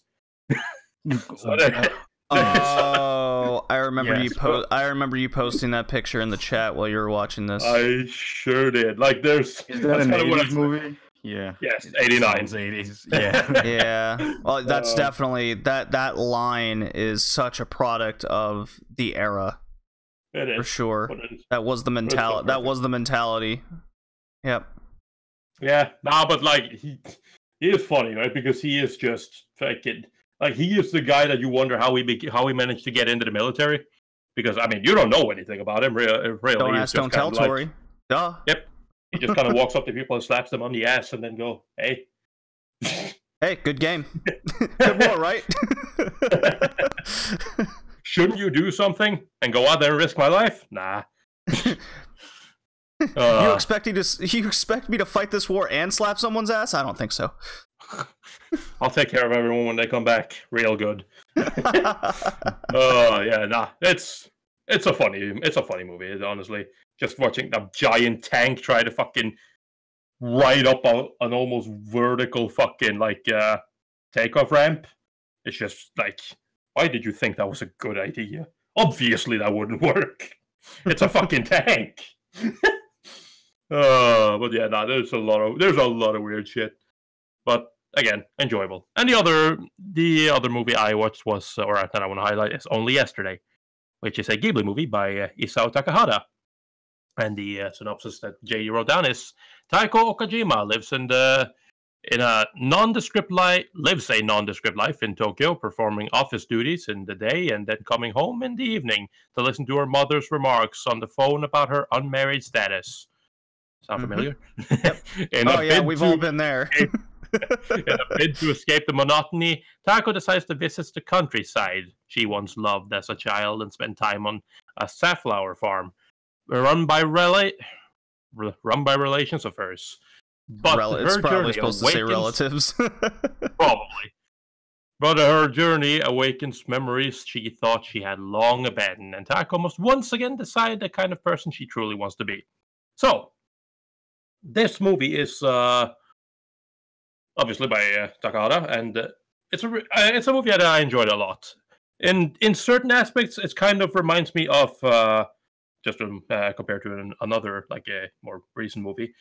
[SPEAKER 3] Oh, I remember
[SPEAKER 1] yes,
[SPEAKER 3] I remember you posting that picture in the chat while you were watching this.
[SPEAKER 1] I sure did. Like, is
[SPEAKER 2] that an 80s movie? Yeah.
[SPEAKER 1] Yes, 89.
[SPEAKER 2] 80s. Yeah.
[SPEAKER 3] Yeah. Well, that's definitely that line is such a product of the era.
[SPEAKER 1] It is
[SPEAKER 3] for sure. That was the mentality. That was the mentality. Yep.
[SPEAKER 1] Yeah. Nah, but like he is funny, right? Because he is just fucking like, he is the guy that you wonder how he managed to get into the military. Because I mean, you don't know anything about him, really.
[SPEAKER 3] Don't ask, don't tell, Tori. Duh.
[SPEAKER 1] Yep. He just kind of walks up to people and slaps them on the ass, and then go, "Hey,
[SPEAKER 3] hey, good game, good war, right?"
[SPEAKER 1] Shouldn't you do something and go out there and risk my life? Nah.
[SPEAKER 3] You expect me to fight this war and slap someone's ass? I don't think so.
[SPEAKER 1] I'll take care of everyone when they come back. Real good. Yeah, nah. It's a funny movie, honestly. Just watching a giant tank try to fucking ride up an almost vertical fucking like takeoff ramp. It's just like, why did you think that was a good idea? Obviously that wouldn't work. It's a fucking tank. But yeah, nah, there's a lot of weird shit. But again, enjoyable. And the other movie I watched was, or that I want to highlight, is Only Yesterday, which is a Ghibli movie by Isao Takahata. And the synopsis that Jay wrote down is: Taiko Okajima lives a nondescript life in Tokyo, performing office duties in the day and then coming home in the evening to listen to her mother's remarks on the phone about her unmarried status. Sound familiar?
[SPEAKER 3] Yep. We've all been there.
[SPEAKER 1] In a bid to escape the monotony, Taiko decides to visit the countryside she once loved as a child and spend time on a safflower farm run by relations of hers. But
[SPEAKER 3] it's probably supposed to say relatives.
[SPEAKER 1] Probably. But her journey awakens memories she thought she had long abandoned, and Taiko must once again decide the kind of person she truly wants to be. So, this movie is obviously by Takahata, and it's a movie that I enjoyed a lot. In certain aspects, it kind of reminds me of just compared to another, like a more recent movie.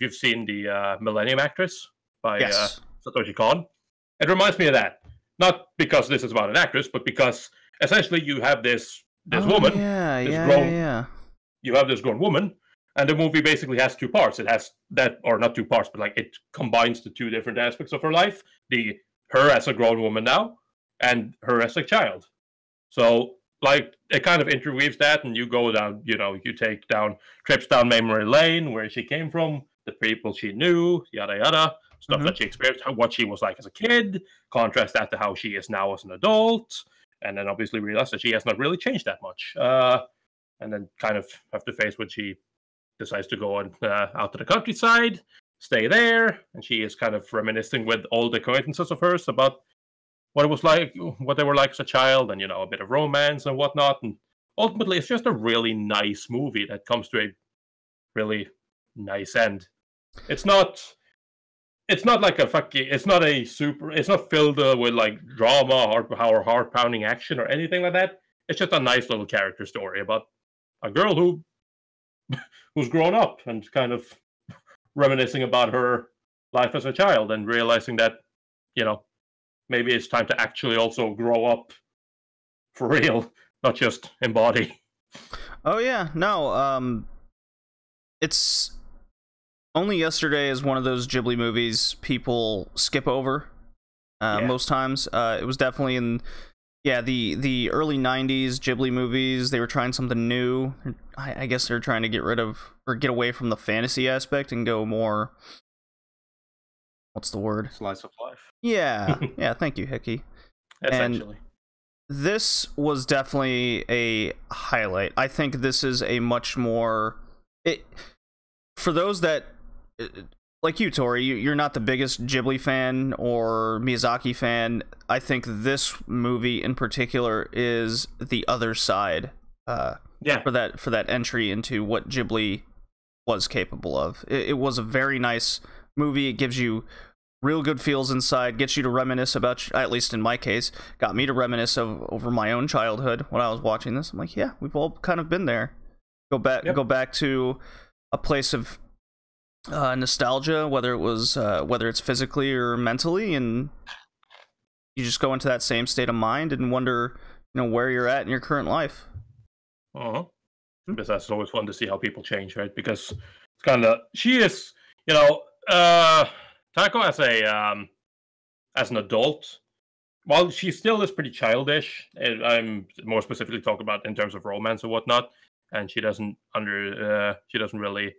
[SPEAKER 1] You've seen the Millennium Actress by Satoshi Kon. It reminds me of that. Not because this is about an actress, but because essentially you have this woman. you have this grown woman, and the movie basically has two parts. It has that, or not two parts, but like it combines the two different aspects of her life: her as a grown woman now, and her as a child. So like it kind of interweaves that, and you go down, you take down trips down memory lane, where she came from, the people she knew, yada yada, stuff that she experienced, what she was like as a kid, contrast that to how she is now as an adult, and then obviously realize that she has not really changed that much. And then kind of have to face when she decides to go on out to the countryside, stay there, and she is kind of reminiscing with old acquaintances of hers about what it was like, what they were like as a child, and a bit of romance and whatnot. And ultimately, it's just a really nice movie that comes to a really nice end. It's not like it's not filled with like drama or heart pounding action or anything like that. It's just a nice little character story about a girl who's grown up and kind of reminiscing about her life as a child and realizing that, maybe it's time to actually also grow up for real, not just embody.
[SPEAKER 3] Oh yeah, no, it's Only Yesterday is one of those Ghibli movies people skip over most times. It was definitely in the early 90s Ghibli movies. They were trying something new. I guess they're trying to get away from the fantasy aspect and go more, what's the word?
[SPEAKER 2] Slice of life.
[SPEAKER 3] Yeah, yeah, thank you, Hickey.
[SPEAKER 1] Essentially.
[SPEAKER 3] And this was definitely a highlight. I think this is a much more... for those that... like you, Tori, you're not the biggest Ghibli fan or Miyazaki fan. I think this movie in particular is the other side for that entry into what Ghibli was capable of. It was a very nice movie. It gives you real good feels inside, gets you to reminisce about, at least in my case, got me to reminisce over my own childhood when I was watching this. I'm like, yeah, we've all kind of been there. Go back to a place of nostalgia, whether it's physically or mentally, and you just go into that same state of mind and wonder, where you're at in your current life.
[SPEAKER 1] Because that's always fun to see how people change, right? Because it's kind of Taiko as an adult, while she still is pretty childish, and I'm more specifically talking about in terms of romance and whatnot, and she doesn't really.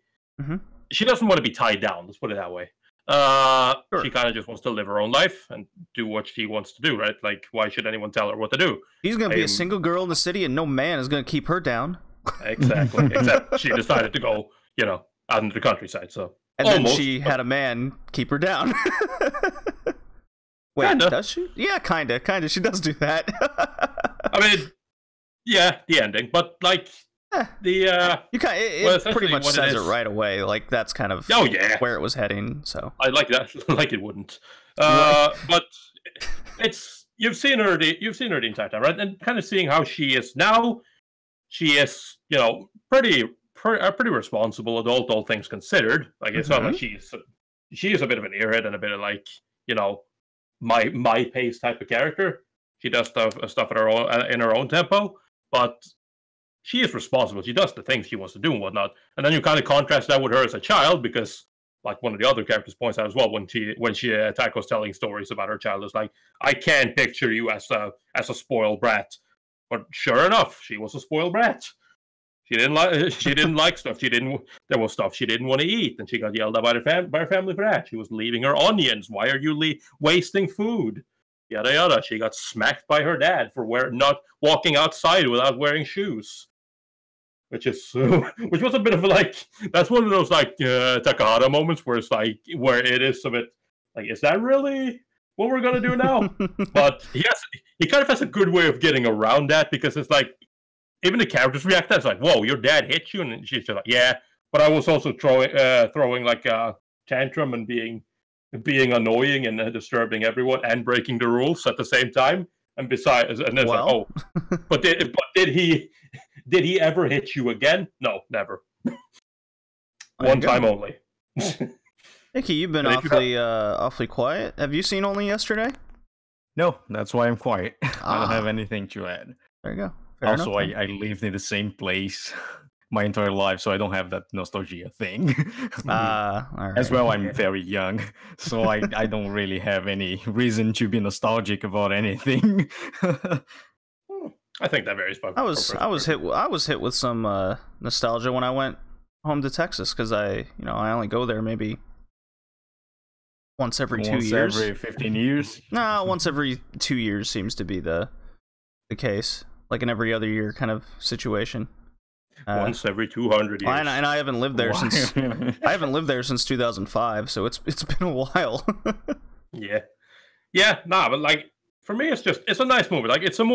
[SPEAKER 1] She doesn't want to be tied down, let's put it that way. Sure. She kind of just wants to live her own life and do what she wants to do, right? Like, why should anyone tell her what to do?
[SPEAKER 3] She's going to be a single girl in the city and no man is going to keep her down.
[SPEAKER 1] Exactly. Except she decided to go, out into the countryside, so.
[SPEAKER 3] And then she had a man keep her down. Wait, kinda. Does she? Yeah, kinda. She does do that.
[SPEAKER 1] I mean, yeah, the ending, but like...
[SPEAKER 3] it pretty much says it right away. Like that's kind of where it was heading. So
[SPEAKER 1] I like that. Like it wouldn't. But it's you've seen her the entire time, right? And kind of seeing how she is now. She is, pretty responsible adult, all things considered. Like it's not like she is a bit of an earhead and a bit of like my pace type of character. She does stuff at her own in her own tempo, but she is responsible. She does the things she wants to do and whatnot. And then you kind of contrast that with her as a child, because like one of the other characters points out as well, when Taiko's telling stories about her child, is like, I can't picture you as a spoiled brat. But sure enough, she was a spoiled brat. She didn't like stuff. There was stuff she didn't want to eat, and she got yelled at by her family for that. She was leaving her onions. Why are you wasting food? Yada yada. She got smacked by her dad for not walking outside without wearing shoes. Which was a bit of that's one of those Takahata moments where it's like, where it is a bit like, is that really what we're gonna do now? But he kind of has a good way of getting around that, because it's like, even the characters react to it. It's like, whoa, your dad hit you? And she's just like, yeah, but I was also throwing like a tantrum and being annoying and disturbing everyone and breaking the rules at the same time. And besides, and it's like, but did he ever hit you again? No, never. One time only.
[SPEAKER 3] Nicky, you've been awfully quiet. Have you seen Only Yesterday?
[SPEAKER 4] No, that's why I'm quiet. I don't have anything to add.
[SPEAKER 3] There you go.
[SPEAKER 4] Fair enough, I lived in the same place my entire life, so I don't have that nostalgia thing.
[SPEAKER 3] All right.
[SPEAKER 4] As well, I'm very young, so I don't really have any reason to be nostalgic about anything.
[SPEAKER 1] I think that varies.
[SPEAKER 3] I was hit with some nostalgia when I went home to Texas because I only go there maybe once every 2 years.
[SPEAKER 4] Once every 15 years?
[SPEAKER 3] No, once every 2 years seems to be the case. Like an every other year kind of situation.
[SPEAKER 1] Once every 200 years.
[SPEAKER 3] And I haven't lived there since 2005, so it's been a while.
[SPEAKER 1] Yeah, but like for me, it's a nice movie. Like it's a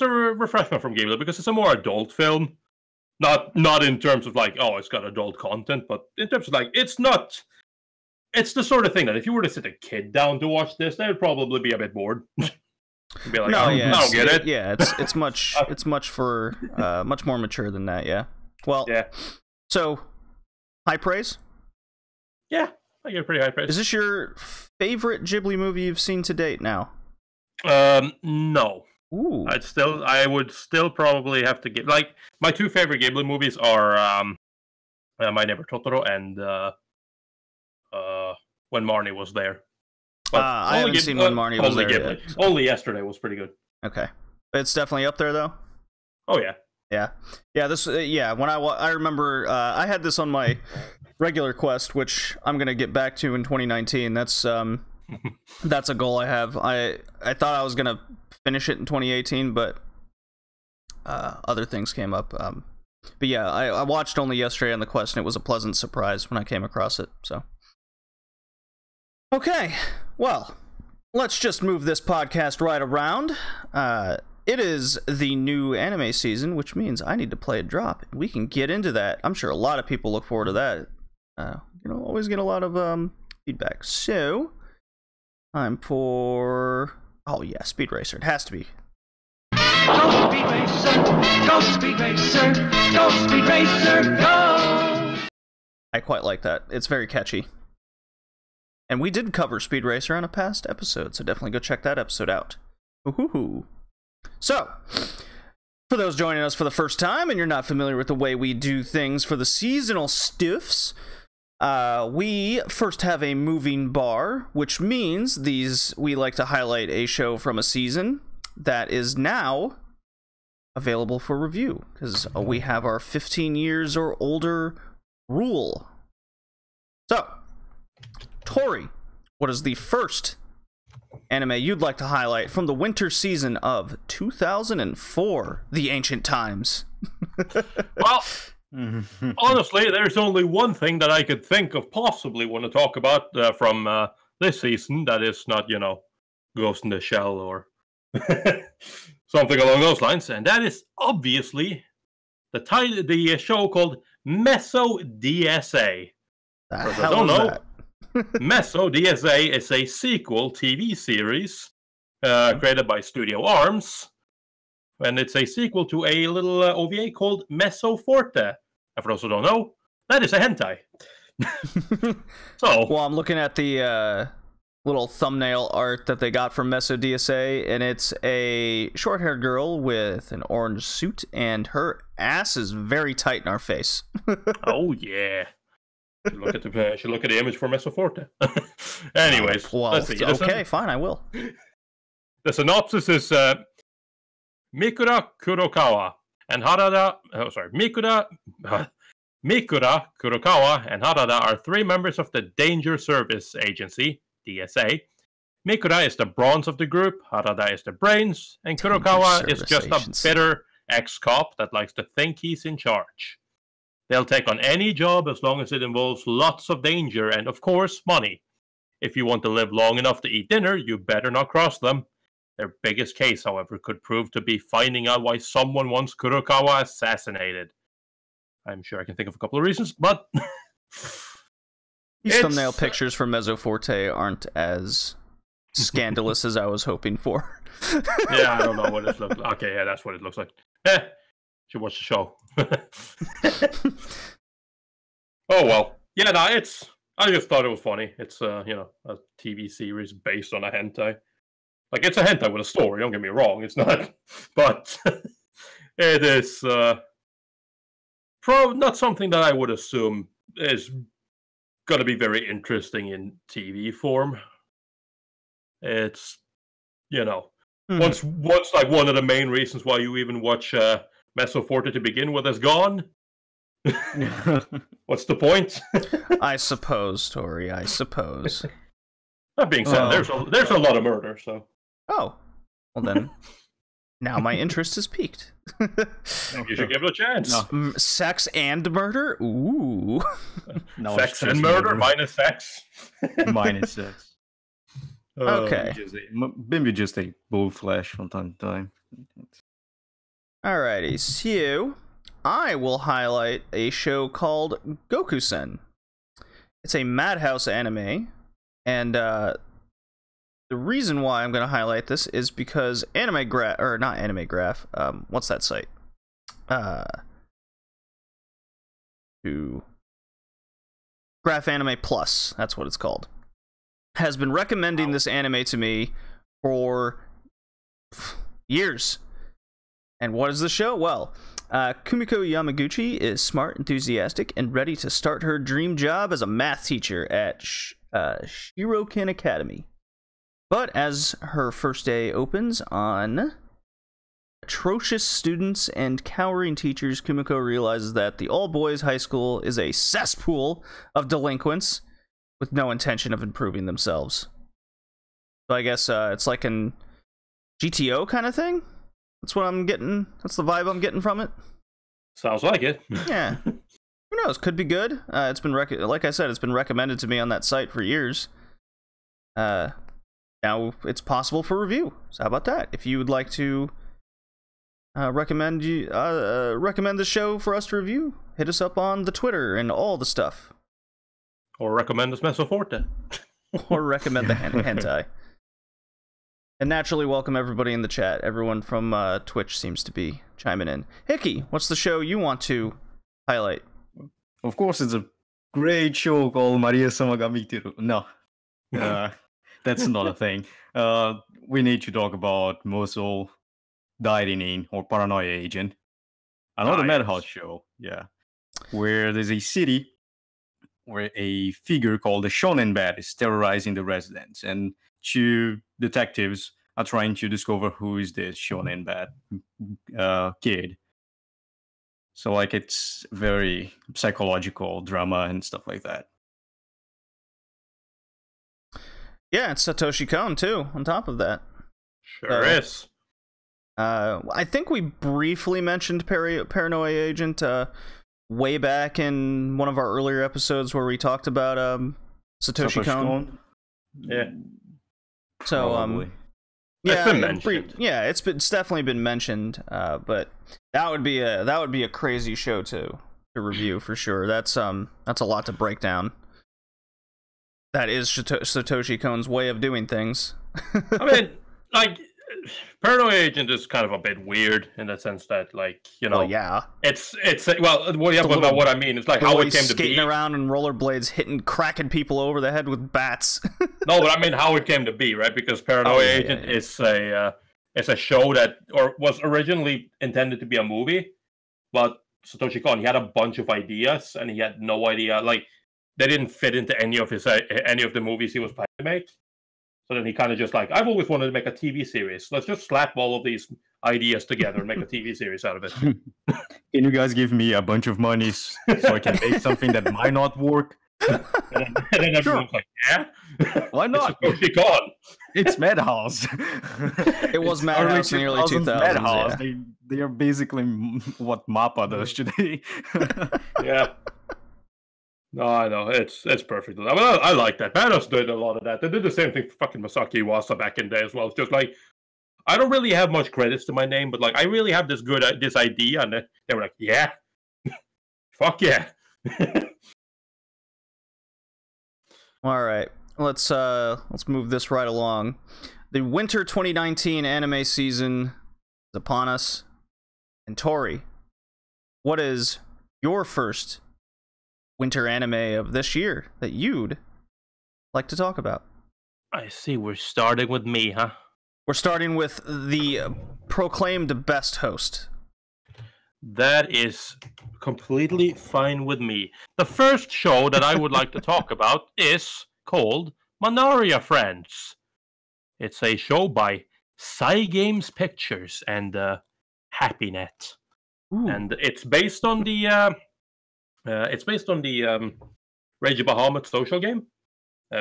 [SPEAKER 1] refreshment from Ghibli because it's a more adult film. Not in terms of like, oh, it's got adult content, but in terms of like, it's the sort of thing that if you were to sit a kid down to watch this, they would probably be a bit bored. Be like, I don't get it.
[SPEAKER 3] Yeah, it's much much more mature than that. Yeah. Well. Yeah. So, high praise.
[SPEAKER 1] Yeah, I get pretty high praise.
[SPEAKER 3] Is this your favorite Ghibli movie you've seen to date? Now.
[SPEAKER 1] No.
[SPEAKER 3] Ooh.
[SPEAKER 1] I would still probably have to give like my two favorite Ghibli movies are My Neighbor Totoro and When Marnie Was There.
[SPEAKER 3] I haven't seen When Marnie Was There yet.
[SPEAKER 1] Only Yesterday was pretty good.
[SPEAKER 3] Okay, it's definitely up there though.
[SPEAKER 1] Oh yeah.
[SPEAKER 3] Yeah. This when I remember I had this on my regular quest, which I'm gonna get back to in 2019. That's a goal I have. I thought I was gonna finish it in 2018, but other things came up. But yeah, I watched Only Yesterday on the quest, and it was a pleasant surprise when I came across it. So, okay, well, let's just move this podcast right around. It is the new anime season, which means I need to play a drop. We can get into that. I'm sure a lot of people look forward to that. Always get a lot of feedback. So, time for... Oh yeah, Speed Racer. It has to be.
[SPEAKER 5] Go Speed Racer! Go Speed Racer! Go Speed Racer! Go!
[SPEAKER 3] I quite like that. It's very catchy. And we did cover Speed Racer on a past episode, so definitely go check that episode out. Ooh-hoo-hoo. So, for those joining us for the first time and you're not familiar with the way we do things for the seasonal stuffs, we first have a moving bar, which means we like to highlight a show from a season that is now available for review, because we have our 15 years or older rule. So, Tori, what is the first anime you'd like to highlight from the winter season of 2004, the ancient times?
[SPEAKER 1] Well, honestly, there's only one thing that I could think of possibly want to talk about from this season that is not, Ghost in the Shell or something along those lines, and that is obviously the show called Meso DSA.
[SPEAKER 3] The hell is that?
[SPEAKER 1] Meso DSA is a sequel TV series created by Studio Arms, and it's a sequel to a little OVA called Meso Forte. And for those who don't know, that is a hentai. So,
[SPEAKER 3] well, I'm looking at the little thumbnail art that they got from Meso DSA, and it's a short-haired girl with an orange suit, and her ass is very tight in our face.
[SPEAKER 1] Oh yeah. Should look at the image for Meso Forte. Anyways,
[SPEAKER 3] well,
[SPEAKER 1] let's see.
[SPEAKER 3] Okay, fine, I will.
[SPEAKER 1] The synopsis is Mikura Kurokawa and Harada. Oh, sorry, Mikura Kurokawa and Harada are three members of the Danger Service Agency (DSA). Mikura is the bronze of the group, Harada is the brains, and Kurokawa is just a bitter ex-cop that likes to think he's in charge. They'll take on any job as long as it involves lots of danger and, of course, money. If you want to live long enough to eat dinner, you better not cross them. Their biggest case, however, could prove to be finding out why someone wants Kurokawa assassinated. I'm sure I can think of a couple of reasons, but...
[SPEAKER 3] These thumbnail pictures for Meso Forte aren't as scandalous as I was hoping for.
[SPEAKER 1] Yeah, I don't know what it looks like. Okay, yeah, that's what it looks like. Should watch the show. Oh well. Yeah, no, I just thought it was funny. It's a TV series based on a hentai. Like, it's a hentai with a story, don't get me wrong, it's not. But it is not something that I would assume is going to be very interesting in TV form. It's, once like one of the main reasons why you even watch Mesoforte to begin with is gone. What's the point?
[SPEAKER 3] I suppose, Tori. I suppose.
[SPEAKER 1] That being said, there's a lot of murder. So.
[SPEAKER 3] Oh, well then. Now my interest is piqued.
[SPEAKER 1] You should give it a chance.
[SPEAKER 3] No. Sex and murder? Ooh.
[SPEAKER 2] No,
[SPEAKER 1] sex and murder minus sex.
[SPEAKER 4] Minus sex.
[SPEAKER 3] Okay.
[SPEAKER 4] Maybe just a bull flash from time to time.
[SPEAKER 3] Alrighty, so I will highlight a show called Goku-sen. It's a Madhouse anime, and the reason why I'm going to highlight this is because what's that site? Graph Anime Plus, that's what it's called, has been recommending this anime to me for years. And what is the show? Well, Kumiko Yamaguchi is smart, enthusiastic, and ready to start her dream job as a math teacher at Shirokin Academy. But as her first day opens on atrocious students and cowering teachers, Kumiko realizes that the all-boys high school is a cesspool of delinquents with no intention of improving themselves. So I guess it's like an GTO kind of thing? That's what I'm getting. That's the vibe I'm getting from it.
[SPEAKER 1] Sounds like it.
[SPEAKER 3] Yeah. Who knows? Could be good. It's been like I said, it's been recommended to me on that site for years. Now it's possible for review. So how about that? If you would like to recommend the show for us to review, hit us up on the Twitter and all the stuff.
[SPEAKER 1] Or recommend us Mesoforte.
[SPEAKER 3] Or recommend the hentai. And naturally welcome everybody in the chat. Everyone from Twitch seems to be chiming in. Hickey, what's the show you want to highlight?
[SPEAKER 4] Of course, it's a great show called Maria-sama ga Miteru. No, that's not a thing. We need to talk about Moso Dairinin, or Paranoia Agent. Another Madhouse show, yeah. Where there's a city where a figure called the Shonen Bat is terrorizing the residents, and two detectives are trying to discover who is this Shonen Bat kid. So, like, it's very psychological drama and stuff like that.
[SPEAKER 3] Yeah, it's Satoshi Kon, too, on top of that.
[SPEAKER 1] Sure is.
[SPEAKER 3] I think we briefly mentioned Paranoia Agent way back in one of our earlier episodes where we talked about Satoshi Kon.
[SPEAKER 1] Yeah.
[SPEAKER 3] So,
[SPEAKER 4] Probably.
[SPEAKER 3] yeah,
[SPEAKER 1] it's been mentioned.
[SPEAKER 3] It's definitely been mentioned. But that would be a crazy show to review for sure. That's a lot to break down. That is Satoshi Kon's way of doing things.
[SPEAKER 1] I mean, like, Paranoia Agent is kind of a bit weird in the sense that, like,
[SPEAKER 3] Well, yeah.
[SPEAKER 1] What I mean is like how it came to be.
[SPEAKER 3] Skating around in rollerblades, cracking people over the head with bats.
[SPEAKER 1] No, but I mean how it came to be, right? Because Paranoia Agent is a show that was originally intended to be a movie, but Satoshi Kon, he had a bunch of ideas and he had no idea, like, they didn't fit into any of the movies he was planning to make. So then he kind of just like, I've always wanted to make a TV series. Let's just slap all of these ideas together and make a TV series out of it.
[SPEAKER 4] Can you guys give me a bunch of money so I can make something that might not work?
[SPEAKER 1] and then everyone's like, yeah?
[SPEAKER 4] Why not?
[SPEAKER 1] It's gone.
[SPEAKER 4] It's Madhouse.
[SPEAKER 3] It was Madhouse in the early 2000s.
[SPEAKER 4] Madhouse.
[SPEAKER 3] Yeah.
[SPEAKER 4] They are basically what MAPPA does today.
[SPEAKER 1] Yeah. No, I know. It's perfect. I mean, I like that. Madhouse did a lot of that. They did the same thing for fucking Masaki Iwasa back in the day as well. It's just like, I don't really have much credits to my name, but like, I really have this idea, and they were like, yeah, fuck yeah.
[SPEAKER 3] All right, let's move this right along. The winter 2019 anime season is upon us, and Tori, what is your first winter anime of this year that you'd like to talk about?
[SPEAKER 1] I see. We're starting with me, huh?
[SPEAKER 3] We're starting with the proclaimed best host.
[SPEAKER 1] That is completely fine with me. The first show that I would like to talk about is called Manaria Friends. It's a show by Cygames Pictures and HappyNet, and it's based on the Rage of Bahamut social game,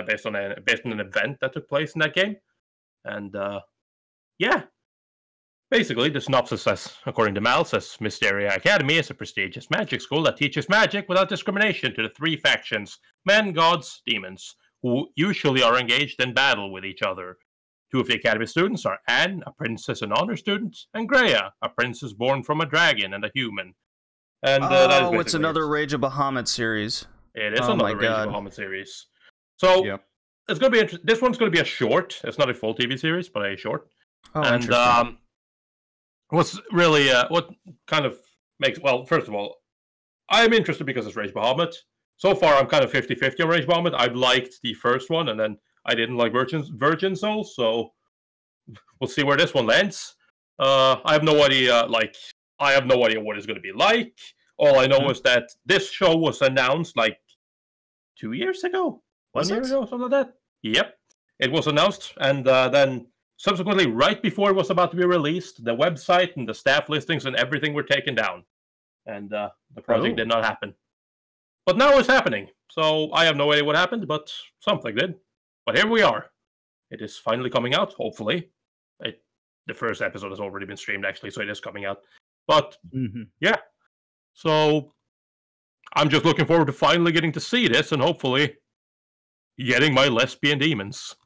[SPEAKER 1] based on an event that took place in that game, and yeah. Basically, the synopsis says, according to Mal, says Mysteria Academy is a prestigious magic school that teaches magic without discrimination to the three factions, men, gods, demons, who usually are engaged in battle with each other. Two of the Academy students are Anne, a princess and honor student, and Greya, a princess born from a dragon and a human. And that is
[SPEAKER 3] it's another Rage of Bahamut series.
[SPEAKER 1] It is another Rage of Bahamut series. So, it's going to be this one's going to be a short. It's not a full TV series, but a short.
[SPEAKER 3] Oh,
[SPEAKER 1] and
[SPEAKER 3] interesting.
[SPEAKER 1] What's really, what kind of makes, well, first of all, I'm interested because it's Rage Bahamut. So far, I'm kind of 50-50 on Rage Bahamut. I've liked the first one, and then I didn't like Virgin Soul, so we'll see where this one lands. I have no idea, I have no idea what it's going to be like. All I know is that this show was announced, 2 years ago?
[SPEAKER 3] Was it?
[SPEAKER 1] 1 year ago, something like that? Yep. It was announced, and then subsequently, right before it was about to be released, the website and the staff listings and everything were taken down. And the project did not happen. But now it's happening. So I have no idea what happened, but something did. But here we are. It is finally coming out, hopefully. The first episode has already been streamed, actually, so it is coming out. But, yeah. So I'm just looking forward to finally getting to see this and hopefully getting my lesbian demons.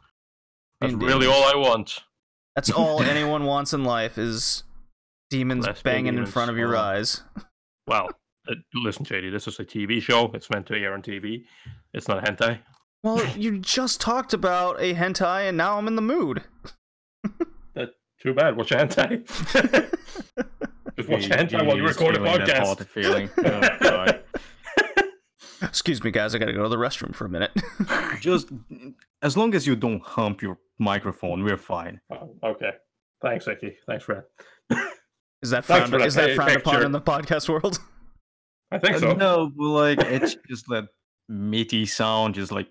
[SPEAKER 1] That's really all I want.
[SPEAKER 3] That's all anyone wants in life is demons banging in front of your eyes.
[SPEAKER 1] Well, listen, JD, this is a TV show. It's meant to air on TV. It's not hentai.
[SPEAKER 3] Well, you just talked about a hentai, and now I'm in the mood.
[SPEAKER 1] Too bad. Watch a hentai. Just watch a hentai while you record a podcast.
[SPEAKER 4] Feeling.
[SPEAKER 3] Excuse me, guys. I gotta go to the restroom for a minute.
[SPEAKER 4] Just as long as you don't hump your microphone, we're fine.
[SPEAKER 1] Oh, okay. Thanks, Icky. Thanks, Fred.
[SPEAKER 3] Is that frowned upon in the podcast world?
[SPEAKER 1] I think so.
[SPEAKER 4] No, but it's just that meaty sound, just we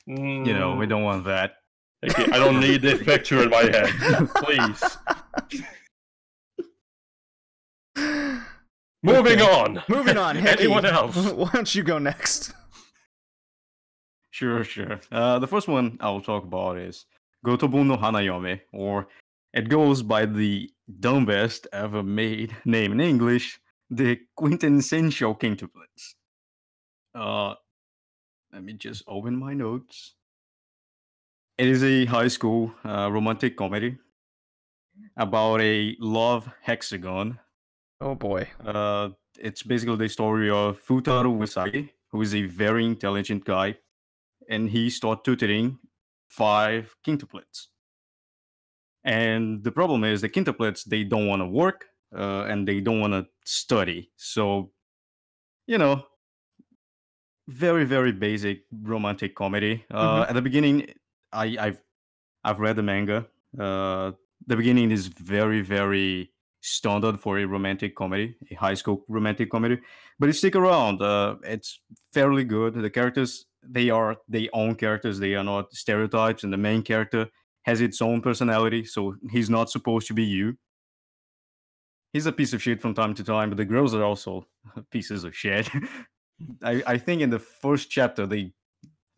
[SPEAKER 4] don't want that.
[SPEAKER 1] Icky, I don't need this picture in my head. Please. Moving on. Anyone else?
[SPEAKER 3] Why don't you go next?
[SPEAKER 4] Sure. The first one I will talk about is Gotobu no Hanayome, or it goes by the dumbest ever made name in English, the quintessential quintuplets. Let me just open my notes. It is a high school romantic comedy about a love hexagon.
[SPEAKER 3] Oh boy.
[SPEAKER 4] It's basically the story of Futaro Usagi, who is a very intelligent guy, and he started tutoring 5 quintuplets. And the problem is the quintuplets, they don't want to work, and they don't want to study. So, very, very basic romantic comedy. At the beginning, I've read the manga. The beginning is very, very standard for a romantic comedy, a high school romantic comedy. But you stick around, it's fairly good. The characters, they are their own characters. They are not stereotypes, and the main character has its own personality, so he's not supposed to be you. He's a piece of shit from time to time, but the girls are also pieces of shit. I think in the first chapter they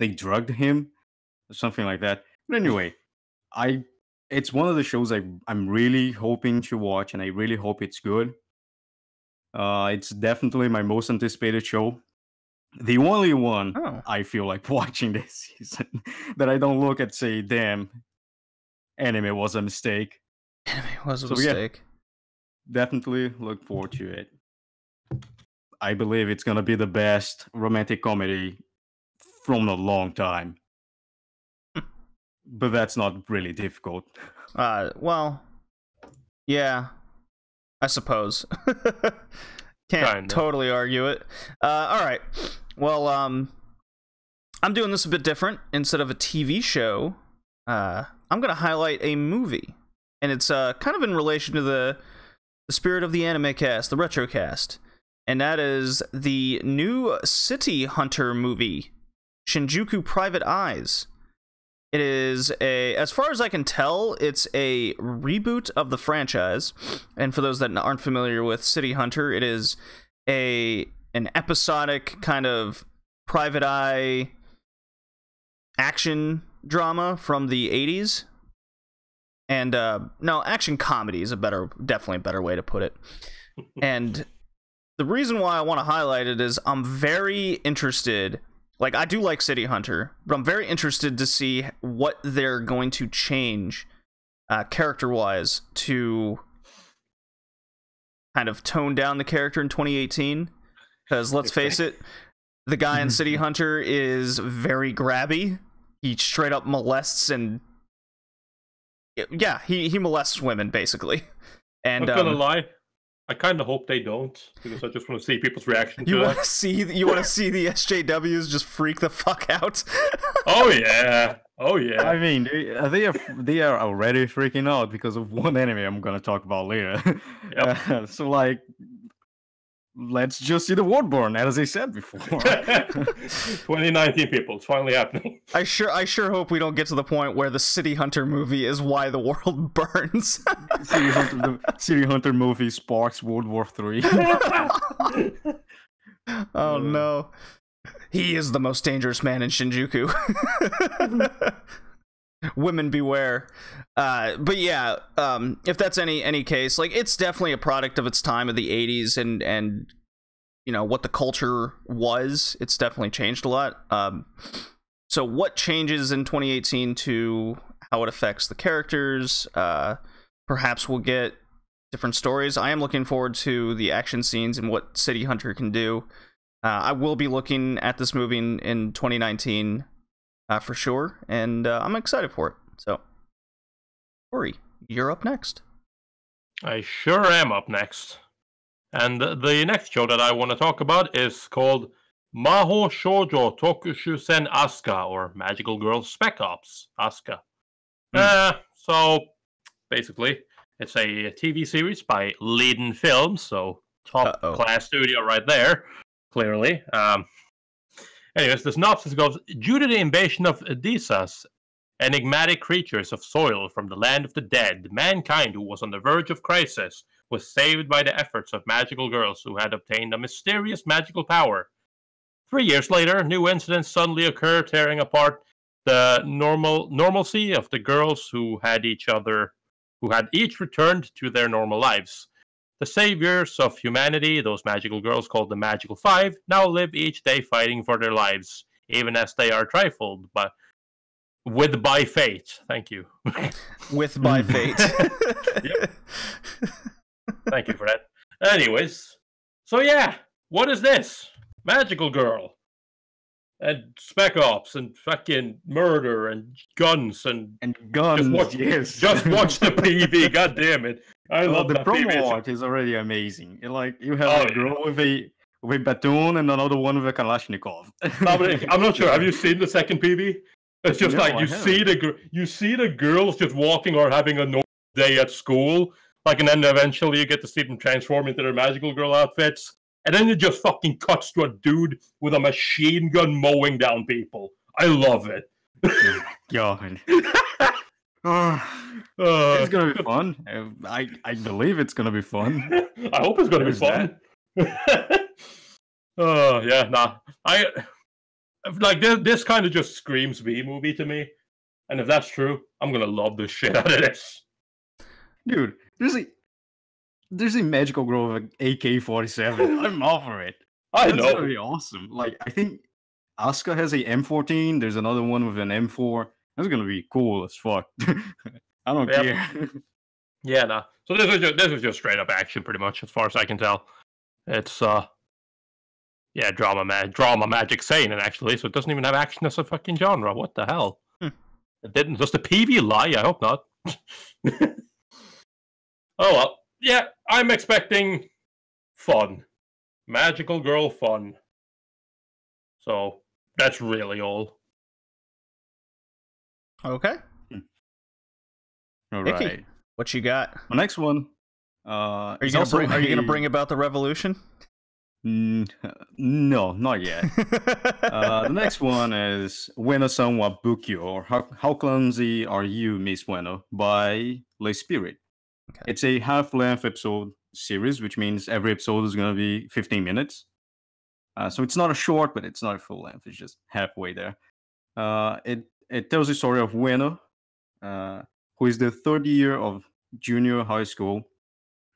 [SPEAKER 4] drugged him or something like that. But anyway, it's one of the shows I'm really hoping to watch, and I really hope it's good. It's definitely my most anticipated show. The only one I feel like watching this season that I don't look at say, damn, anime was a mistake.
[SPEAKER 3] Anime was a mistake.
[SPEAKER 4] Yeah, definitely look forward to it. I believe it's gonna be the best romantic comedy from a long time. But that's not really difficult.
[SPEAKER 3] Well, yeah, I suppose. Can't totally argue it. All right. Well, I'm doing this a bit different. Instead of a TV show, I'm going to highlight a movie. And it's kind of in relation to the the spirit of the anime cast, the Retrocast. And that is the new City Hunter movie, Shinjuku Private Eyes. It is as far as I can tell, it's a reboot of the franchise. And for those that aren't familiar with City Hunter, it is an episodic kind of private eye action drama from the 80s. And no, action comedy is definitely a better way to put it. And the reason why I want to highlight it is I'm very interested. Like, I do like City Hunter, but I'm very interested to see what they're going to change character-wise to kind of tone down the character in 2018. Because let's face it, the guy in City Hunter is very grabby. He straight up molests and... yeah, he molests women, basically. And
[SPEAKER 1] I'm not gonna lie, I kind of hope they don't, because I just want to see people's reaction to
[SPEAKER 3] you
[SPEAKER 1] it.
[SPEAKER 3] want to see the SJWs just freak the fuck out.
[SPEAKER 1] Oh yeah, oh yeah.
[SPEAKER 4] I mean, they are already freaking out because of one anime I'm gonna talk about later.
[SPEAKER 1] Yep.
[SPEAKER 4] So like, let's just see the world burn, as I said before.
[SPEAKER 1] 2019 people, it's finally happening.
[SPEAKER 3] I sure hope we don't get to the point where the City Hunter movie is why the world burns.
[SPEAKER 4] The City Hunter movie sparks World War III.
[SPEAKER 3] Oh no. He is the most dangerous man in Shinjuku. Women beware. But yeah, if that's any case, like, it's definitely a product of its time of the 80s and you know what the culture was. It's definitely changed a lot. So what changes in 2018 to how it affects the characters? Perhaps we'll get different stories. I am looking forward to the action scenes and what City Hunter can do. I will be looking at this movie in 2019 for sure, and I'm excited for it. So, Corey, you're up next.
[SPEAKER 1] I sure am up next. And the next show that I want to talk about is called Maho Shoujo Tokushusen Asuka, or Magical Girl Spec Ops Asuka. So, basically, it's a TV series by Leiden Films, so top class studio right there, clearly. Anyways, the synopsis goes, due to the invasion of Odysseus, enigmatic creatures of soil from the land of the dead, mankind who was on the verge of crisis was saved by the efforts of magical girls who had obtained a mysterious magical power. 3 years later, new incidents suddenly occur, tearing apart the normalcy of the girls who had each returned to their normal lives. The saviors of humanity, those magical girls called the Magical Five, now live each day fighting for their lives, even as they are trifled by fate. Thank you.
[SPEAKER 3] With by fate.
[SPEAKER 1] Yep. Thank you for that. Anyways, so yeah, what is this? Magical Girl. And Spec Ops and fucking murder and guns and
[SPEAKER 4] guns.
[SPEAKER 1] Just watch the PV. God damn it! I love
[SPEAKER 4] the
[SPEAKER 1] that
[SPEAKER 4] promo
[SPEAKER 1] PV.
[SPEAKER 4] art is already amazing. Like, you have a girl with a baton and another one with a Kalashnikov.
[SPEAKER 1] I'm not sure. Have you seen the second PV? It's just you see the girls just walking or having a normal day at school, like, and then eventually you get to see them transform into their magical girl outfits. And then it just fucking cuts to a dude with a machine gun mowing down people. I love it.
[SPEAKER 4] God. It's gonna be fun. I believe it's gonna be fun.
[SPEAKER 1] I hope it's gonna be fun. Yeah, nah. This kind of just screams B-movie to me. And if that's true, I'm gonna love the shit out of this.
[SPEAKER 4] Dude, there's a magical girl with an AK-47. I'm all for it.
[SPEAKER 1] That's
[SPEAKER 4] That's gonna be awesome. Like, I think Asuka has a M14. There's another one with an M4. That's gonna be cool as fuck. I don't care.
[SPEAKER 1] Yeah, nah. So this is just straight up action, pretty much, as far as I can tell. It's drama magic seinen, actually. So it doesn't even have action as a fucking genre. What the hell? It didn't. Does the PV lie? I hope not. Oh well. Yeah, I'm expecting fun. Magical girl fun. So, that's really all.
[SPEAKER 3] Okay.
[SPEAKER 4] All
[SPEAKER 3] Mickey,
[SPEAKER 4] right.
[SPEAKER 3] what you got?
[SPEAKER 4] My next one
[SPEAKER 3] Are you gonna bring about the revolution?
[SPEAKER 4] No, not yet. The next one is Bueno-san wa Bukyo, or How Clumsy Are You, Miss Bueno, by Le Spirit.
[SPEAKER 3] Okay.
[SPEAKER 4] It's a half-length episode series, which means every episode is going to be 15 minutes. So it's not a short, but it's not a full length. It's just halfway there. It tells the story of Bueno, who is the third year of junior high school,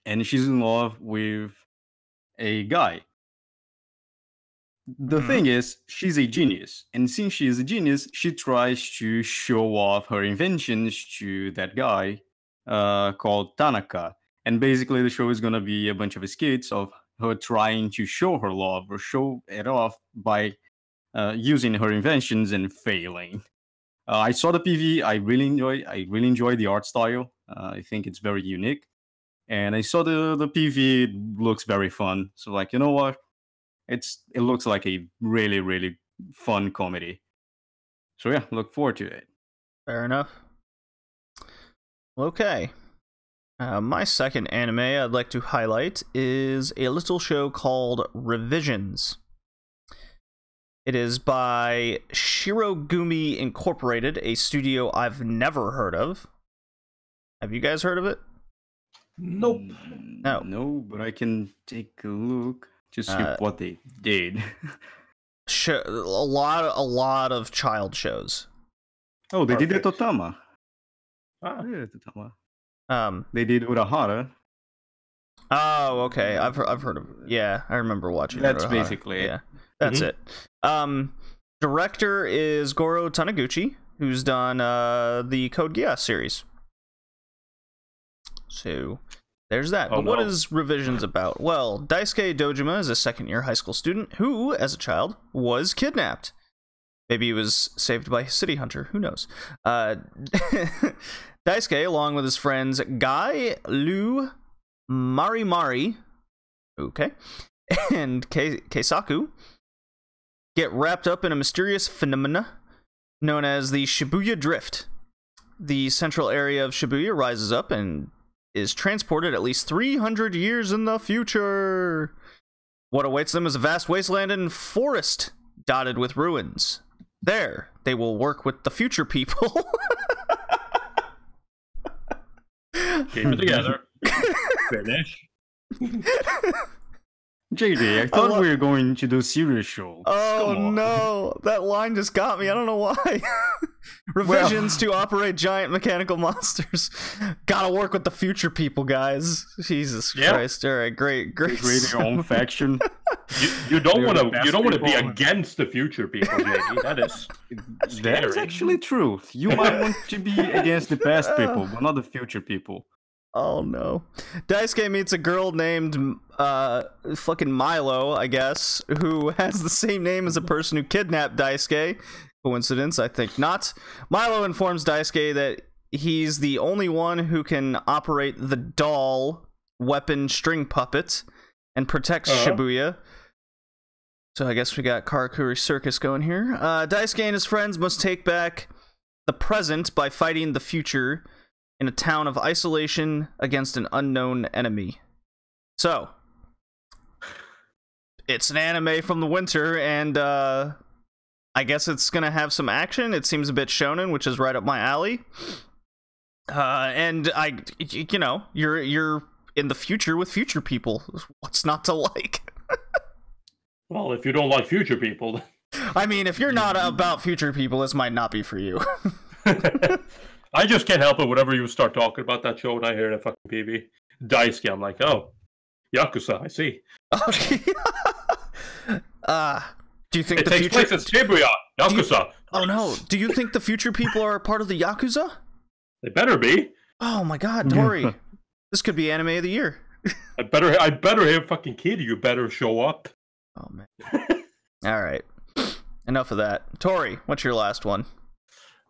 [SPEAKER 4] and she's in love with a guy. The thing is, she's a genius, and since she is a genius, she tries to show off her inventions to that guy called Tanaka. And basically, the show is gonna be a bunch of skits of her trying to show her love or show it off by using her inventions and failing. I saw the PV. I really enjoy the art style. I think it's very unique. And I saw the PV. It looks very fun. So like, you know what? It looks like a really, really fun comedy. So yeah, look forward to it.
[SPEAKER 3] Fair enough. Okay. My second anime I'd like to highlight is a little show called Revisions. It is by Shirogumi Incorporated, a studio I've never heard of. Have you guys heard of it?
[SPEAKER 1] Nope.
[SPEAKER 4] No, but I can take a look to see what they did.
[SPEAKER 3] A lot of child shows.
[SPEAKER 4] Oh, they did the Totama.
[SPEAKER 1] Ah.
[SPEAKER 4] Yeah, Totama. They did Urahara.
[SPEAKER 3] Oh, okay. I've heard of. Yeah, I remember watching.
[SPEAKER 4] That's
[SPEAKER 3] Urahara.
[SPEAKER 4] basically it.
[SPEAKER 3] Yeah, that's it. Director is Goro Taniguchi, who's done the Code Geass series. So there's that. But what is Revisions about? Well, Daisuke Dojima is a second-year high school student who, as a child, was kidnapped. Maybe he was saved by a city hunter. Who knows? Daisuke, along with his friends Guy, Lu, Mari, okay, and Keisaku, get wrapped up in a mysterious phenomena known as the Shibuya Drift. The central area of Shibuya rises up and is transported at least 300 years in the future. What awaits them is a vast wasteland and forest dotted with ruins. There, they will work with the future people.
[SPEAKER 1] Keep it together. Finish.
[SPEAKER 4] JD, I thought we were going to do serious show.
[SPEAKER 3] Oh no, that line just got me. I don't know why. Revisions to operate giant mechanical monsters. Gotta work with the future people, guys. Jesus Christ! All right, great.
[SPEAKER 4] Create your own faction.
[SPEAKER 1] You don't want to be against the future people, JD. That is scary.
[SPEAKER 4] That is actually true. You might want to be against the past people, but not the future people.
[SPEAKER 3] Oh no. Daisuke meets a girl named fucking Milo, I guess, who has the same name as a person who kidnapped Daisuke. Coincidence? I think not. Milo informs Daisuke that he's the only one who can operate the doll weapon string puppet and protects Shibuya. So I guess we got Karakuri Circus going here. Daisuke and his friends must take back the present by fighting the future in a town of isolation against an unknown enemy. So, it's an anime from the winter, and I guess it's gonna have some action. It seems a bit shonen, which is right up my alley. And you're in the future with future people. What's not to like?
[SPEAKER 1] Well, if you don't like future people,
[SPEAKER 3] I mean, if you're not about future people, this might not be for you.
[SPEAKER 1] I just can't help it. Whenever you start talking about that show and I hear the fucking PV Daisuke, I'm like, oh, Yakuza, I see.
[SPEAKER 3] Do you think
[SPEAKER 1] it
[SPEAKER 3] the
[SPEAKER 1] takes
[SPEAKER 3] future
[SPEAKER 1] place in Shibuya, Yakuza?
[SPEAKER 3] Oh no! Do you think the future people are a part of the Yakuza?
[SPEAKER 1] They better be.
[SPEAKER 3] Oh my God, Tori, this could be anime of the year.
[SPEAKER 1] I better have fucking kid. You better show up.
[SPEAKER 3] Oh man. All right, enough of that. Tori, what's your last one?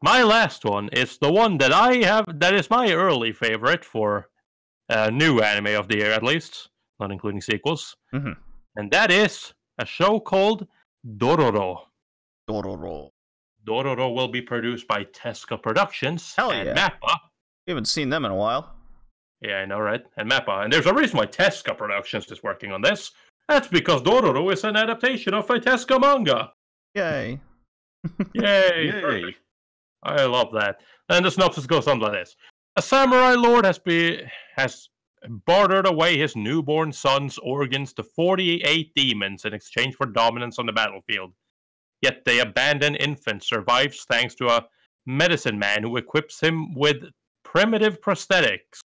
[SPEAKER 1] My last one is the one that I have. That is my early favorite for new anime of the year, at least, not including sequels.
[SPEAKER 3] Mm-hmm.
[SPEAKER 1] And that is a show called Dororo.
[SPEAKER 3] Dororo
[SPEAKER 1] will be produced by Tezuka Productions
[SPEAKER 3] Hell
[SPEAKER 1] and
[SPEAKER 3] yeah.
[SPEAKER 1] Mappa.
[SPEAKER 3] We haven't seen them in a while.
[SPEAKER 1] Yeah, I know, right? And Mappa. And there's a reason why Tezuka Productions is working on this. That's because Dororo is an adaptation of a Tezuka manga.
[SPEAKER 3] Yay.
[SPEAKER 1] Yay!
[SPEAKER 4] Yay.
[SPEAKER 1] Perfect. I love that. And the synopsis goes on like this: a samurai lord has bartered away his newborn son's organs to 48 demons in exchange for dominance on the battlefield. Yet the abandoned infant survives thanks to a medicine man who equips him with primitive prosthetics,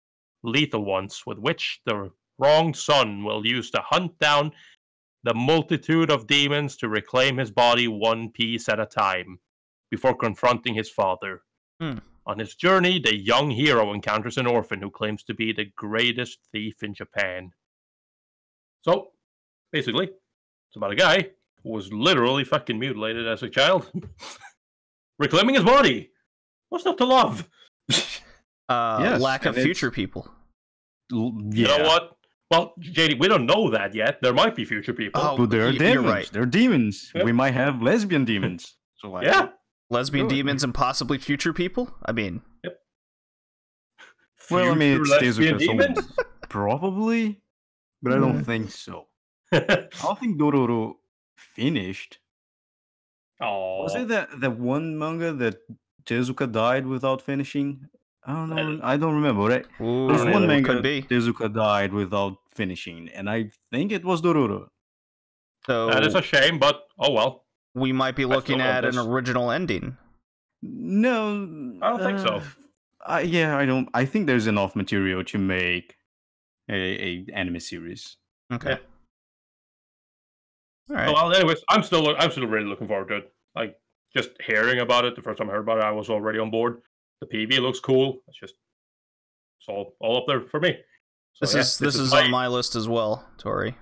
[SPEAKER 1] lethal ones, with which the wronged son will use to hunt down the multitude of demons to reclaim his body one piece at a time, before confronting his father.
[SPEAKER 3] Hmm.
[SPEAKER 1] On his journey, the young hero encounters an orphan who claims to be the greatest thief in Japan. So, basically, it's about a guy who was literally fucking mutilated as a child, reclaiming his body. What's not to love?
[SPEAKER 4] Yes,
[SPEAKER 3] Lack of
[SPEAKER 4] and
[SPEAKER 3] future people.
[SPEAKER 1] You know what? Well, JD, we don't know that yet. There might be future people.
[SPEAKER 3] Oh,
[SPEAKER 4] But they're
[SPEAKER 3] you're
[SPEAKER 4] demons.
[SPEAKER 3] right.
[SPEAKER 4] They're demons.
[SPEAKER 1] Yep.
[SPEAKER 4] We might have lesbian demons. So like,
[SPEAKER 1] Yeah.
[SPEAKER 3] Lesbian
[SPEAKER 4] Good.
[SPEAKER 3] demons and possibly future people? I mean,
[SPEAKER 4] Well, I mean,
[SPEAKER 1] Future
[SPEAKER 4] it's
[SPEAKER 1] lesbian
[SPEAKER 4] Tezuka, so
[SPEAKER 1] demons?
[SPEAKER 4] probably, but I don't think so. I don't think Dororo finished. Was it that one manga that Tezuka died without finishing? I don't know. I don't remember. Right?
[SPEAKER 3] ooh,
[SPEAKER 4] There's one manga
[SPEAKER 3] could be.
[SPEAKER 4] Tezuka died without finishing, and I think it was Dororo.
[SPEAKER 1] That is
[SPEAKER 3] So
[SPEAKER 1] a shame, but oh well.
[SPEAKER 3] we might be looking
[SPEAKER 1] still love
[SPEAKER 3] at an
[SPEAKER 1] this.
[SPEAKER 3] original ending.
[SPEAKER 4] No,
[SPEAKER 1] I don't think so.
[SPEAKER 4] Yeah, I don't. I think there's enough material to make a anime series.
[SPEAKER 3] Okay.
[SPEAKER 1] Yeah.
[SPEAKER 3] All right.
[SPEAKER 1] Oh, well, anyways, I'm still really looking forward to it. Like, just hearing about it, the first time I heard about it, I was already on board. The PV looks cool. It's all up there for me. So,
[SPEAKER 3] This
[SPEAKER 1] yeah,
[SPEAKER 3] is on my list as well, Tori.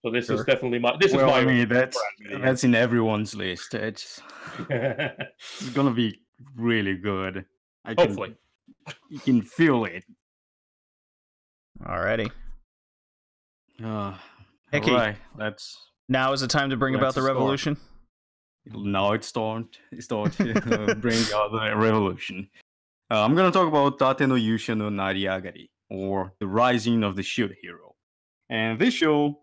[SPEAKER 1] So this
[SPEAKER 3] Sure.
[SPEAKER 1] is definitely my. This
[SPEAKER 4] Well,
[SPEAKER 1] is my.
[SPEAKER 4] I mean, that's
[SPEAKER 1] brand,
[SPEAKER 4] that's in everyone's list. It's gonna be really good.
[SPEAKER 1] Hopefully.
[SPEAKER 4] You can feel it.
[SPEAKER 3] Alrighty. Hickey.
[SPEAKER 4] All right, let's.
[SPEAKER 3] Now is the time to bring about
[SPEAKER 4] Let's
[SPEAKER 3] the
[SPEAKER 4] start.
[SPEAKER 3] revolution.
[SPEAKER 4] Now it's start bring out the revolution. I'm gonna talk about Tate no Yusha no Nariagari, or the Rising of the Shield Hero. And this show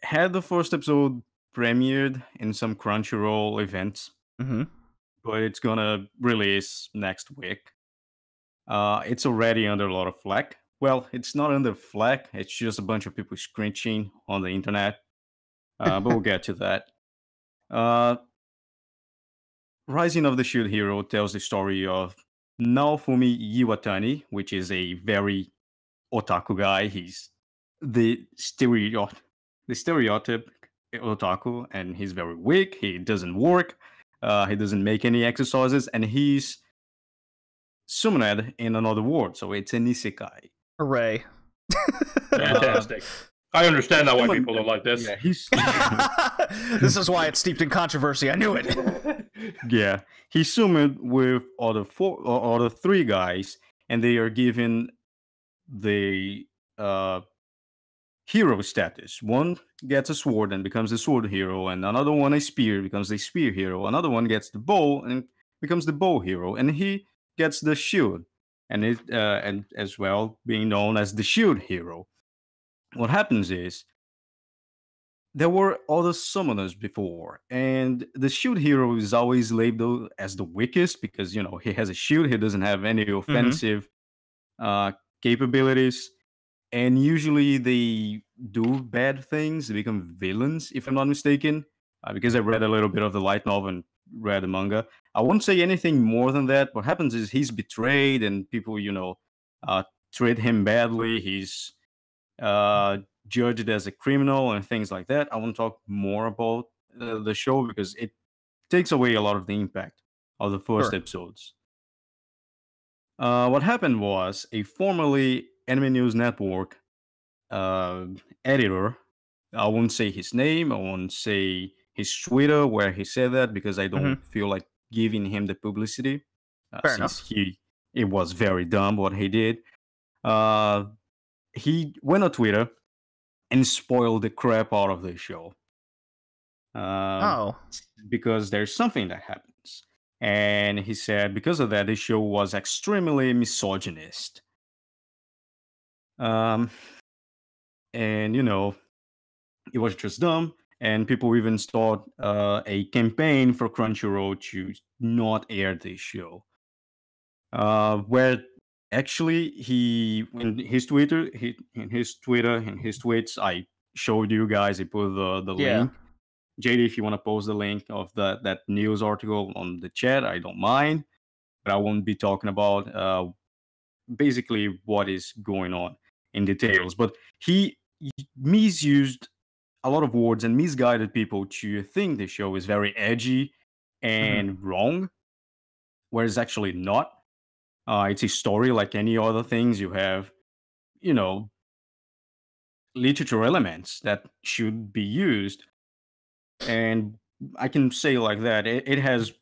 [SPEAKER 4] had the first episode premiered in some Crunchyroll events,
[SPEAKER 3] Mm-hmm.
[SPEAKER 4] but it's gonna release next week. It's already under a lot of flack. Well, it's not under flack, it's just a bunch of people screeching on the internet. But we'll get to that. Rising of the Shield Hero tells the story of Naofumi Iwatani, which is a very otaku guy. He's the stereotype otaku, and he's very weak. He doesn't work. He doesn't make any exercises, and he's summoned in another world. So it's an isekai.
[SPEAKER 3] Hooray.
[SPEAKER 1] Fantastic. I understand now why
[SPEAKER 4] Someone-
[SPEAKER 1] people don't like this.
[SPEAKER 4] Yeah, he's
[SPEAKER 3] This is why it's steeped in controversy. I knew it.
[SPEAKER 4] yeah. He's summoned with other three guys, and they are given the hero status. One gets a sword and becomes a sword hero, and another one a spear becomes a spear hero. Another one gets the bow and becomes the bow hero, and he gets the shield, and and as well being known as the shield hero. What happens is there were other summoners before, and the shield hero is always labeled as the weakest because he has a shield, he doesn't have any offensive capabilities, and usually they do bad things, they become villains, if I'm not mistaken. Because I read a little bit of the light novel and read the manga, I won't say anything more than that. What happens is he's betrayed, and people treat him badly. He's judged as a criminal and things like that. I won't talk more about the show because it takes away a lot of the impact of the first
[SPEAKER 3] Sure.
[SPEAKER 4] episodes. What happened was a formerly Anime News Network editor. I won't say his name. I won't say his Twitter where he said that because I don't feel like giving him the publicity.
[SPEAKER 3] Fair
[SPEAKER 4] Since
[SPEAKER 3] enough.
[SPEAKER 4] it was very dumb what he did. He went on Twitter and spoiled the crap out of the show.
[SPEAKER 3] Oh.
[SPEAKER 4] Because there's something that happens. And he said because of that, the show was extremely misogynist.
[SPEAKER 2] Um, and it was just dumb. And people even start a campaign for Crunchyroll to not air this show. Where actually in his tweets, I showed you guys. I put the
[SPEAKER 3] Yeah.
[SPEAKER 2] link. JD, if you want to post the link of that news article on the chat, I don't mind. But I won't be talking about basically what is going on in details. But he misused a lot of words and misguided people to think the show is very edgy and wrong, whereas actually not. It's a story like any other things. You have, literature elements that should be used. And I can say like that. It has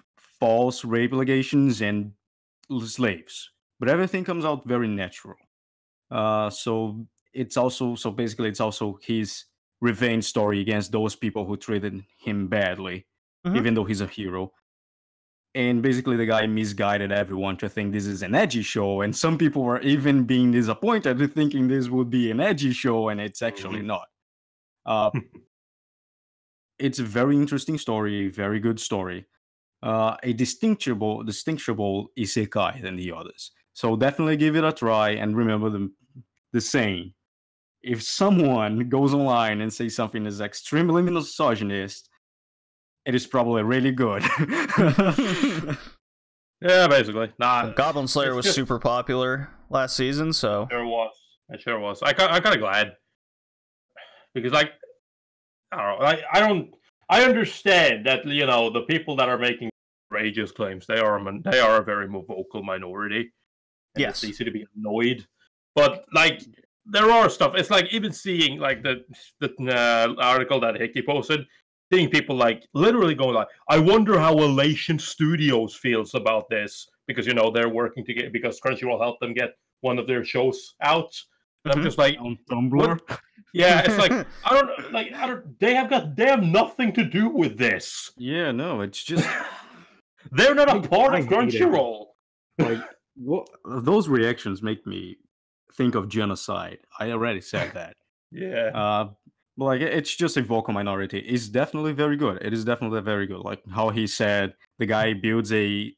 [SPEAKER 2] false rape allegations and slaves, but everything comes out very natural. So basically it's also his revenge story against those people who treated him badly, even though he's a hero. And basically the guy misguided everyone to think this is an edgy show, and some people were even being disappointed thinking this would be an edgy show, and it's actually not. It's a very interesting story, very good story. A distinguishable isekai than the others. So definitely give it a try, and remember the saying: if someone goes online and says something is extremely misogynist, it is probably really good.
[SPEAKER 1] Yeah, basically. Nah,
[SPEAKER 3] Goblin Slayer
[SPEAKER 1] it's
[SPEAKER 3] was
[SPEAKER 1] just-
[SPEAKER 3] super popular last season, so
[SPEAKER 1] Sure was. It sure was. I'm kind of glad because, like, I don't. I understand that the people that are making outrageous claims they are a very vocal minority. And
[SPEAKER 3] yes.
[SPEAKER 1] it's easy to be annoyed, but like there are stuff. It's like even seeing like the article that Hickey posted, seeing people like literally going like, "I wonder how Elation Studios feels about this," because they're working to get because Crunchyroll helped them get one of their shows out. And I'm just like,
[SPEAKER 2] On Tumblr.
[SPEAKER 1] what? Yeah, it's like They have nothing to do with this.
[SPEAKER 2] Yeah, no, it's just
[SPEAKER 1] They're not a part
[SPEAKER 2] I
[SPEAKER 1] of
[SPEAKER 2] hate it.
[SPEAKER 1] Crunchyroll.
[SPEAKER 2] like those reactions make me think of genocide. I already said that.
[SPEAKER 1] Yeah.
[SPEAKER 2] But like it's just a vocal minority. It's definitely very good. It is definitely very good. Like how he said the guy builds a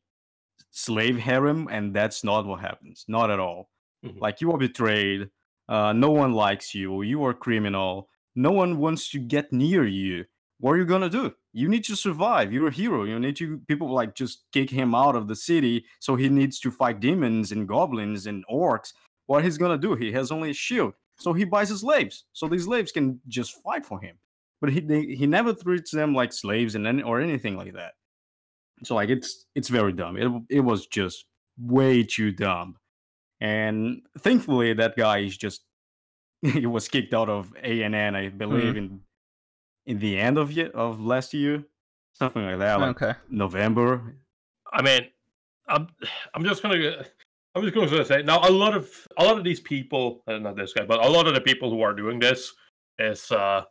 [SPEAKER 2] slave harem, and that's not what happens. Not at all.
[SPEAKER 1] Mhm.
[SPEAKER 2] Like you are betrayed. No one likes you. You are a criminal. No one wants to get near you. What are you gonna do? You need to survive. You're a hero. You need to people like just kick him out of the city, so he needs to fight demons and goblins and orcs. What he's gonna do? He has only a shield, so he buys his slaves, so these slaves can just fight for him. But he never treats them like slaves or anything like that. So like it's very dumb. It was just way too dumb. And thankfully that guy is just he was kicked out of ANN, I believe, in the end of last year, something like that, like
[SPEAKER 3] Okay.
[SPEAKER 2] November.
[SPEAKER 1] I mean, I'm just going to say now a lot of these people, not this guy, but a lot of the people who are doing this is I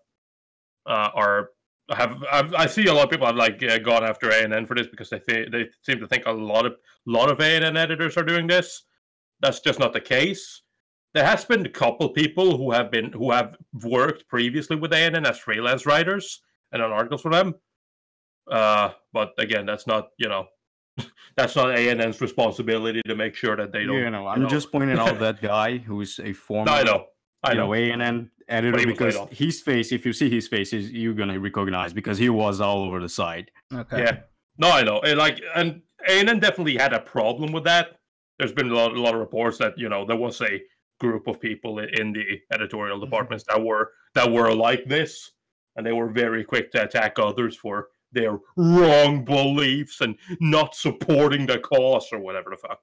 [SPEAKER 1] see a lot of people have like gone after ANN for this because they seem to think a lot of ANN editors are doing this. That's just not the case. There has been a couple people who have worked previously with ANN as freelance writers and on articles for them. But again, that's not that's not ANN's responsibility to make sure that they don't.
[SPEAKER 2] I'm just pointing out that guy who is a former
[SPEAKER 1] I know.
[SPEAKER 2] ANN editor,
[SPEAKER 1] But he was
[SPEAKER 2] because
[SPEAKER 1] laid off.
[SPEAKER 2] his face, if you see his face, you're gonna recognize because he was all over the site.
[SPEAKER 3] Okay.
[SPEAKER 1] Yeah. No, I know. And ANN definitely had a problem with that. There's been a lot of reports that there was a group of people in the editorial departments that were like this, and they were very quick to attack others for their wrong beliefs and not supporting the cause or whatever the fuck.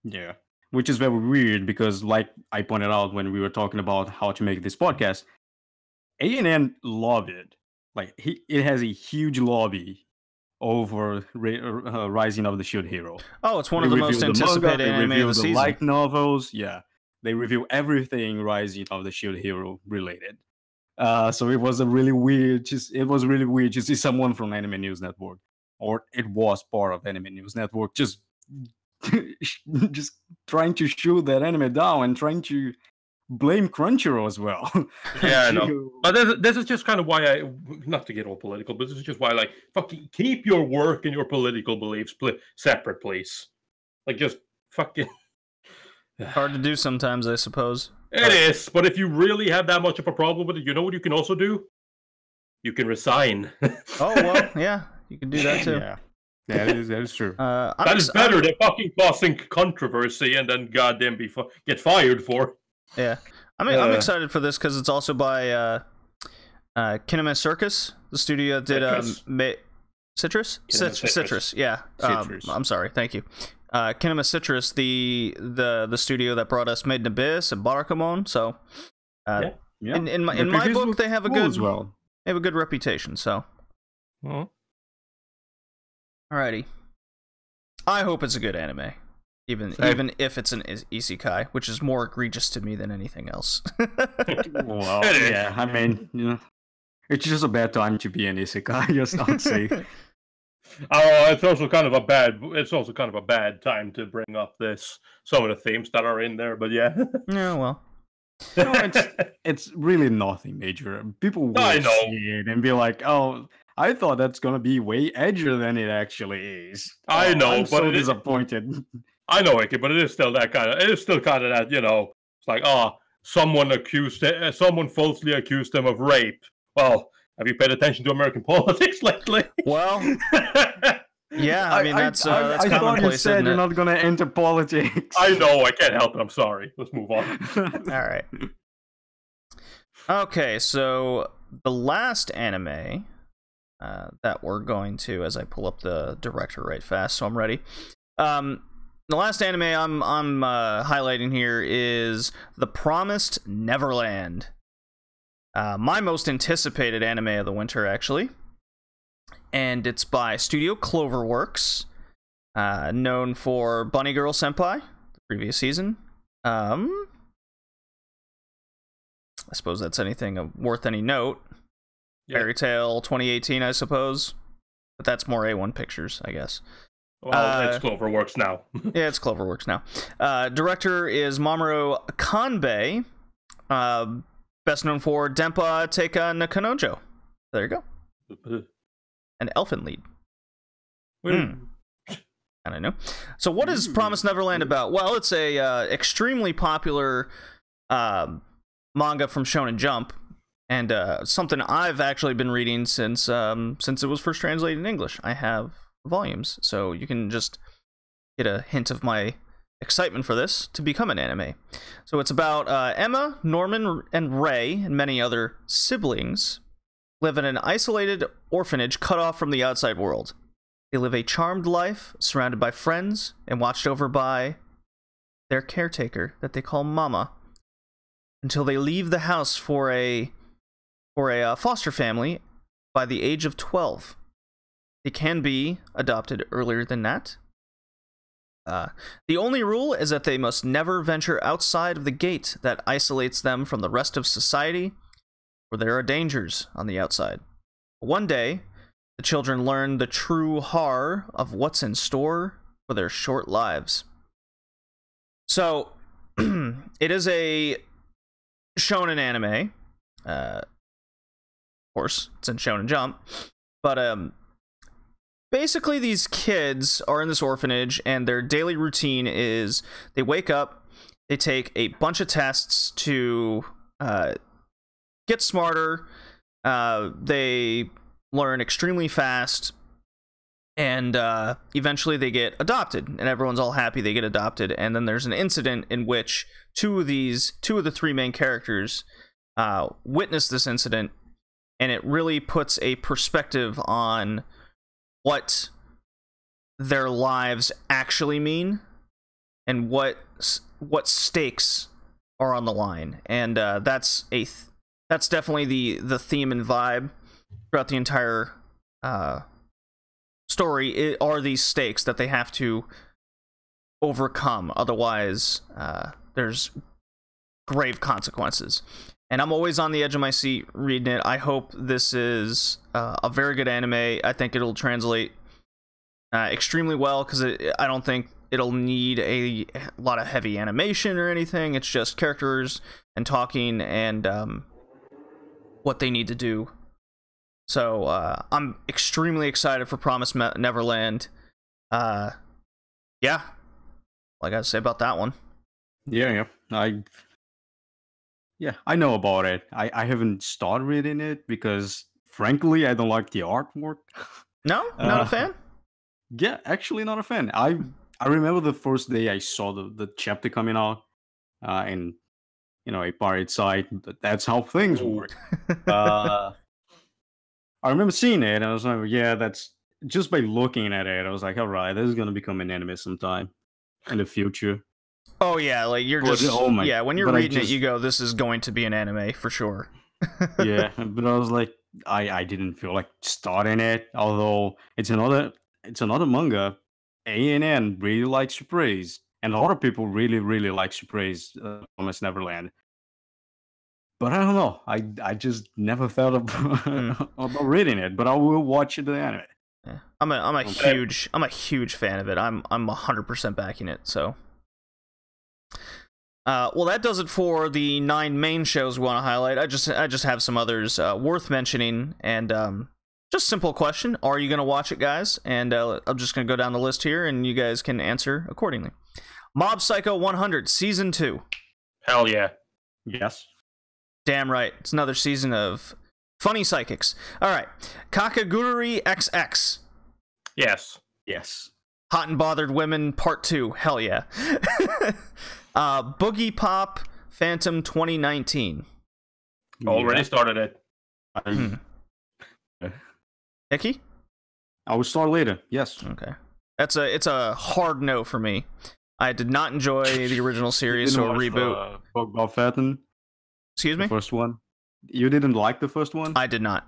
[SPEAKER 2] Yeah. Which is very weird because, like I pointed out when we were talking about how to make this podcast, ANN lobbied. Like, it has a huge lobby over Rising of the Shield Hero.
[SPEAKER 3] Oh, it's one of the most anticipated anime of the season.
[SPEAKER 2] Light novels, yeah. They review everything Rising of the Shield Hero related. So it was really weird to see someone from Anime News Network, or it was part of Anime News Network, just trying to shoot that anime down and trying to blame Crunchyroll as well.
[SPEAKER 1] Yeah, I know. But this is just kind of why not to get all political, but this is just why, like, fucking keep your work and your political beliefs separate, please. Like, just fucking...
[SPEAKER 3] Hard to do sometimes, I suppose.
[SPEAKER 1] It is, but if you really have that much of a problem with it, you know what you can also do? You can resign.
[SPEAKER 3] Oh, well, yeah, you can do that too.
[SPEAKER 2] Yeah, that is true.
[SPEAKER 1] That is better than fucking causing controversy and then goddamn get fired for.
[SPEAKER 3] Yeah, I'm excited for this because it's also by Kinema Circus, the studio that did Citrus. Citrus, yeah.
[SPEAKER 2] Citrus.
[SPEAKER 3] I'm sorry, thank you. Kinema Citrus, the studio that brought us Made in Abyss and Barakamon. So,
[SPEAKER 2] yeah.
[SPEAKER 3] In my book, they have a good they have a good reputation. So, alrighty. I hope it's a good anime, even if it's an isekai, which is more egregious to me than anything else.
[SPEAKER 2] Well, yeah, I mean, it's just a bad time to be an isekai. Just not say.
[SPEAKER 1] It's also kind of a bad time to bring up some of the themes that are in there. But yeah.
[SPEAKER 3] Yeah, well.
[SPEAKER 2] No, it's really nothing major. People will see it and be like, "Oh, I thought that's gonna be way edgier than it actually is."
[SPEAKER 1] I know,
[SPEAKER 2] I'm
[SPEAKER 1] but
[SPEAKER 2] so disappointed.
[SPEAKER 1] I know, Ike, but it is still that kind of. It is still kind of that, It's like, someone falsely accused them of rape. Well, have you paid attention to American politics lately?
[SPEAKER 3] Well. Yeah, I mean that's
[SPEAKER 2] I thought you said you're not gonna enter politics.
[SPEAKER 1] I know, I can't help it. I'm sorry. Let's move on.
[SPEAKER 3] All right. Okay, so the last anime that we're going to, as I pull up the director right fast, so I'm ready. The last anime I'm highlighting here is The Promised Neverland. My most anticipated anime of the winter, actually. And it's by Studio Cloverworks, known for Bunny Girl Senpai, the previous season. I suppose that's anything worth any note. Yeah. Fairy Tail 2018, I suppose. But that's more A1 Pictures, I guess.
[SPEAKER 1] Well, it's Cloverworks now.
[SPEAKER 3] Yeah, it's Cloverworks now. Director is Mamoru Kanbei, best known for Denpa Teika no Kanojo. There you go. An elfin lead. I don't know. So what is Promised Neverland about? Well, it's a extremely popular manga from Shonen Jump, and something I've actually been reading since it was first translated in English. I have volumes, so you can just get a hint of my excitement for this to become an anime. So it's about Emma, Norman, and Ray, and many other siblings live in an isolated orphanage cut off from the outside world. They live a charmed life, surrounded by friends, and watched over by their caretaker that they call Mama, until they leave the house for a foster family by the age of 12. They can be adopted earlier than that. The only rule is that they must never venture outside of the gate that isolates them from the rest of society, where there are dangers on the outside. One day, the children learn the true horror of what's in store for their short lives. So, it is a shonen anime. Of course, it's in Shonen Jump. But, basically, these kids are in this orphanage, and their daily routine is they wake up, they take a bunch of tests to get smarter, they learn extremely fast, and eventually they get adopted, and everyone's all happy they get adopted. And then there's an incident in which two of the three main characters witness this incident, and it really puts a perspective on what their lives actually mean and what stakes are on the line. And that's definitely the theme and vibe throughout the entire story. Are these stakes that they have to overcome, otherwise there's grave consequences. And I'm always on the edge of my seat reading it. I hope this is a very good anime. I think it'll translate extremely well, because I don't think it'll need a lot of heavy animation or anything. It's just characters and talking and what they need to do. So I'm extremely excited for Promised Neverland. Yeah, all I gotta say about that one.
[SPEAKER 2] Yeah, I know about it. I haven't started reading it because, frankly, I don't like the artwork.
[SPEAKER 3] No, not a fan.
[SPEAKER 2] Yeah, actually, not a fan. I remember the first day I saw the chapter coming out, and a pirate site. That's how things work. I remember seeing it, and I was like, yeah, that's just by looking at it. I was like, all right, this is gonna become an anime sometime in the future.
[SPEAKER 3] Oh yeah, like you're just yeah. When you're
[SPEAKER 2] but I
[SPEAKER 3] reading it,
[SPEAKER 2] just-
[SPEAKER 3] you go, "This is going to be an anime for sure."
[SPEAKER 2] Yeah, but I was like, I didn't feel like starting it. Although it's another manga. ANN really likes to praise, and a lot of people really like to praise Promised Neverland. But I don't know. I just never felt about reading it. But I will watch the anime.
[SPEAKER 3] Yeah. I'm a huge fan of it. I'm 100% backing it. So, well, that does it for the 9 main shows we want to highlight. I just have some others worth mentioning, and just simple question: are you gonna watch it, guys? And I'm just gonna go down the list here, and you guys can answer accordingly. Mob Psycho 100 Season 2.
[SPEAKER 1] Hell yeah.
[SPEAKER 2] Yes.
[SPEAKER 3] Damn right. It's another season of funny psychics. All right. Kakagururi XX.
[SPEAKER 1] Yes.
[SPEAKER 2] Yes.
[SPEAKER 3] Hot and Bothered Women Part 2. Hell yeah. Boogie Pop Phantom 2019.
[SPEAKER 1] Already started it.
[SPEAKER 3] Hickey?
[SPEAKER 2] I will start later. Yes.
[SPEAKER 3] Okay. It's a hard no for me. I did not enjoy the original series or reboot.
[SPEAKER 2] Bob Phantom.
[SPEAKER 3] Excuse me?
[SPEAKER 2] The first one. You didn't like the first one?
[SPEAKER 3] I did not.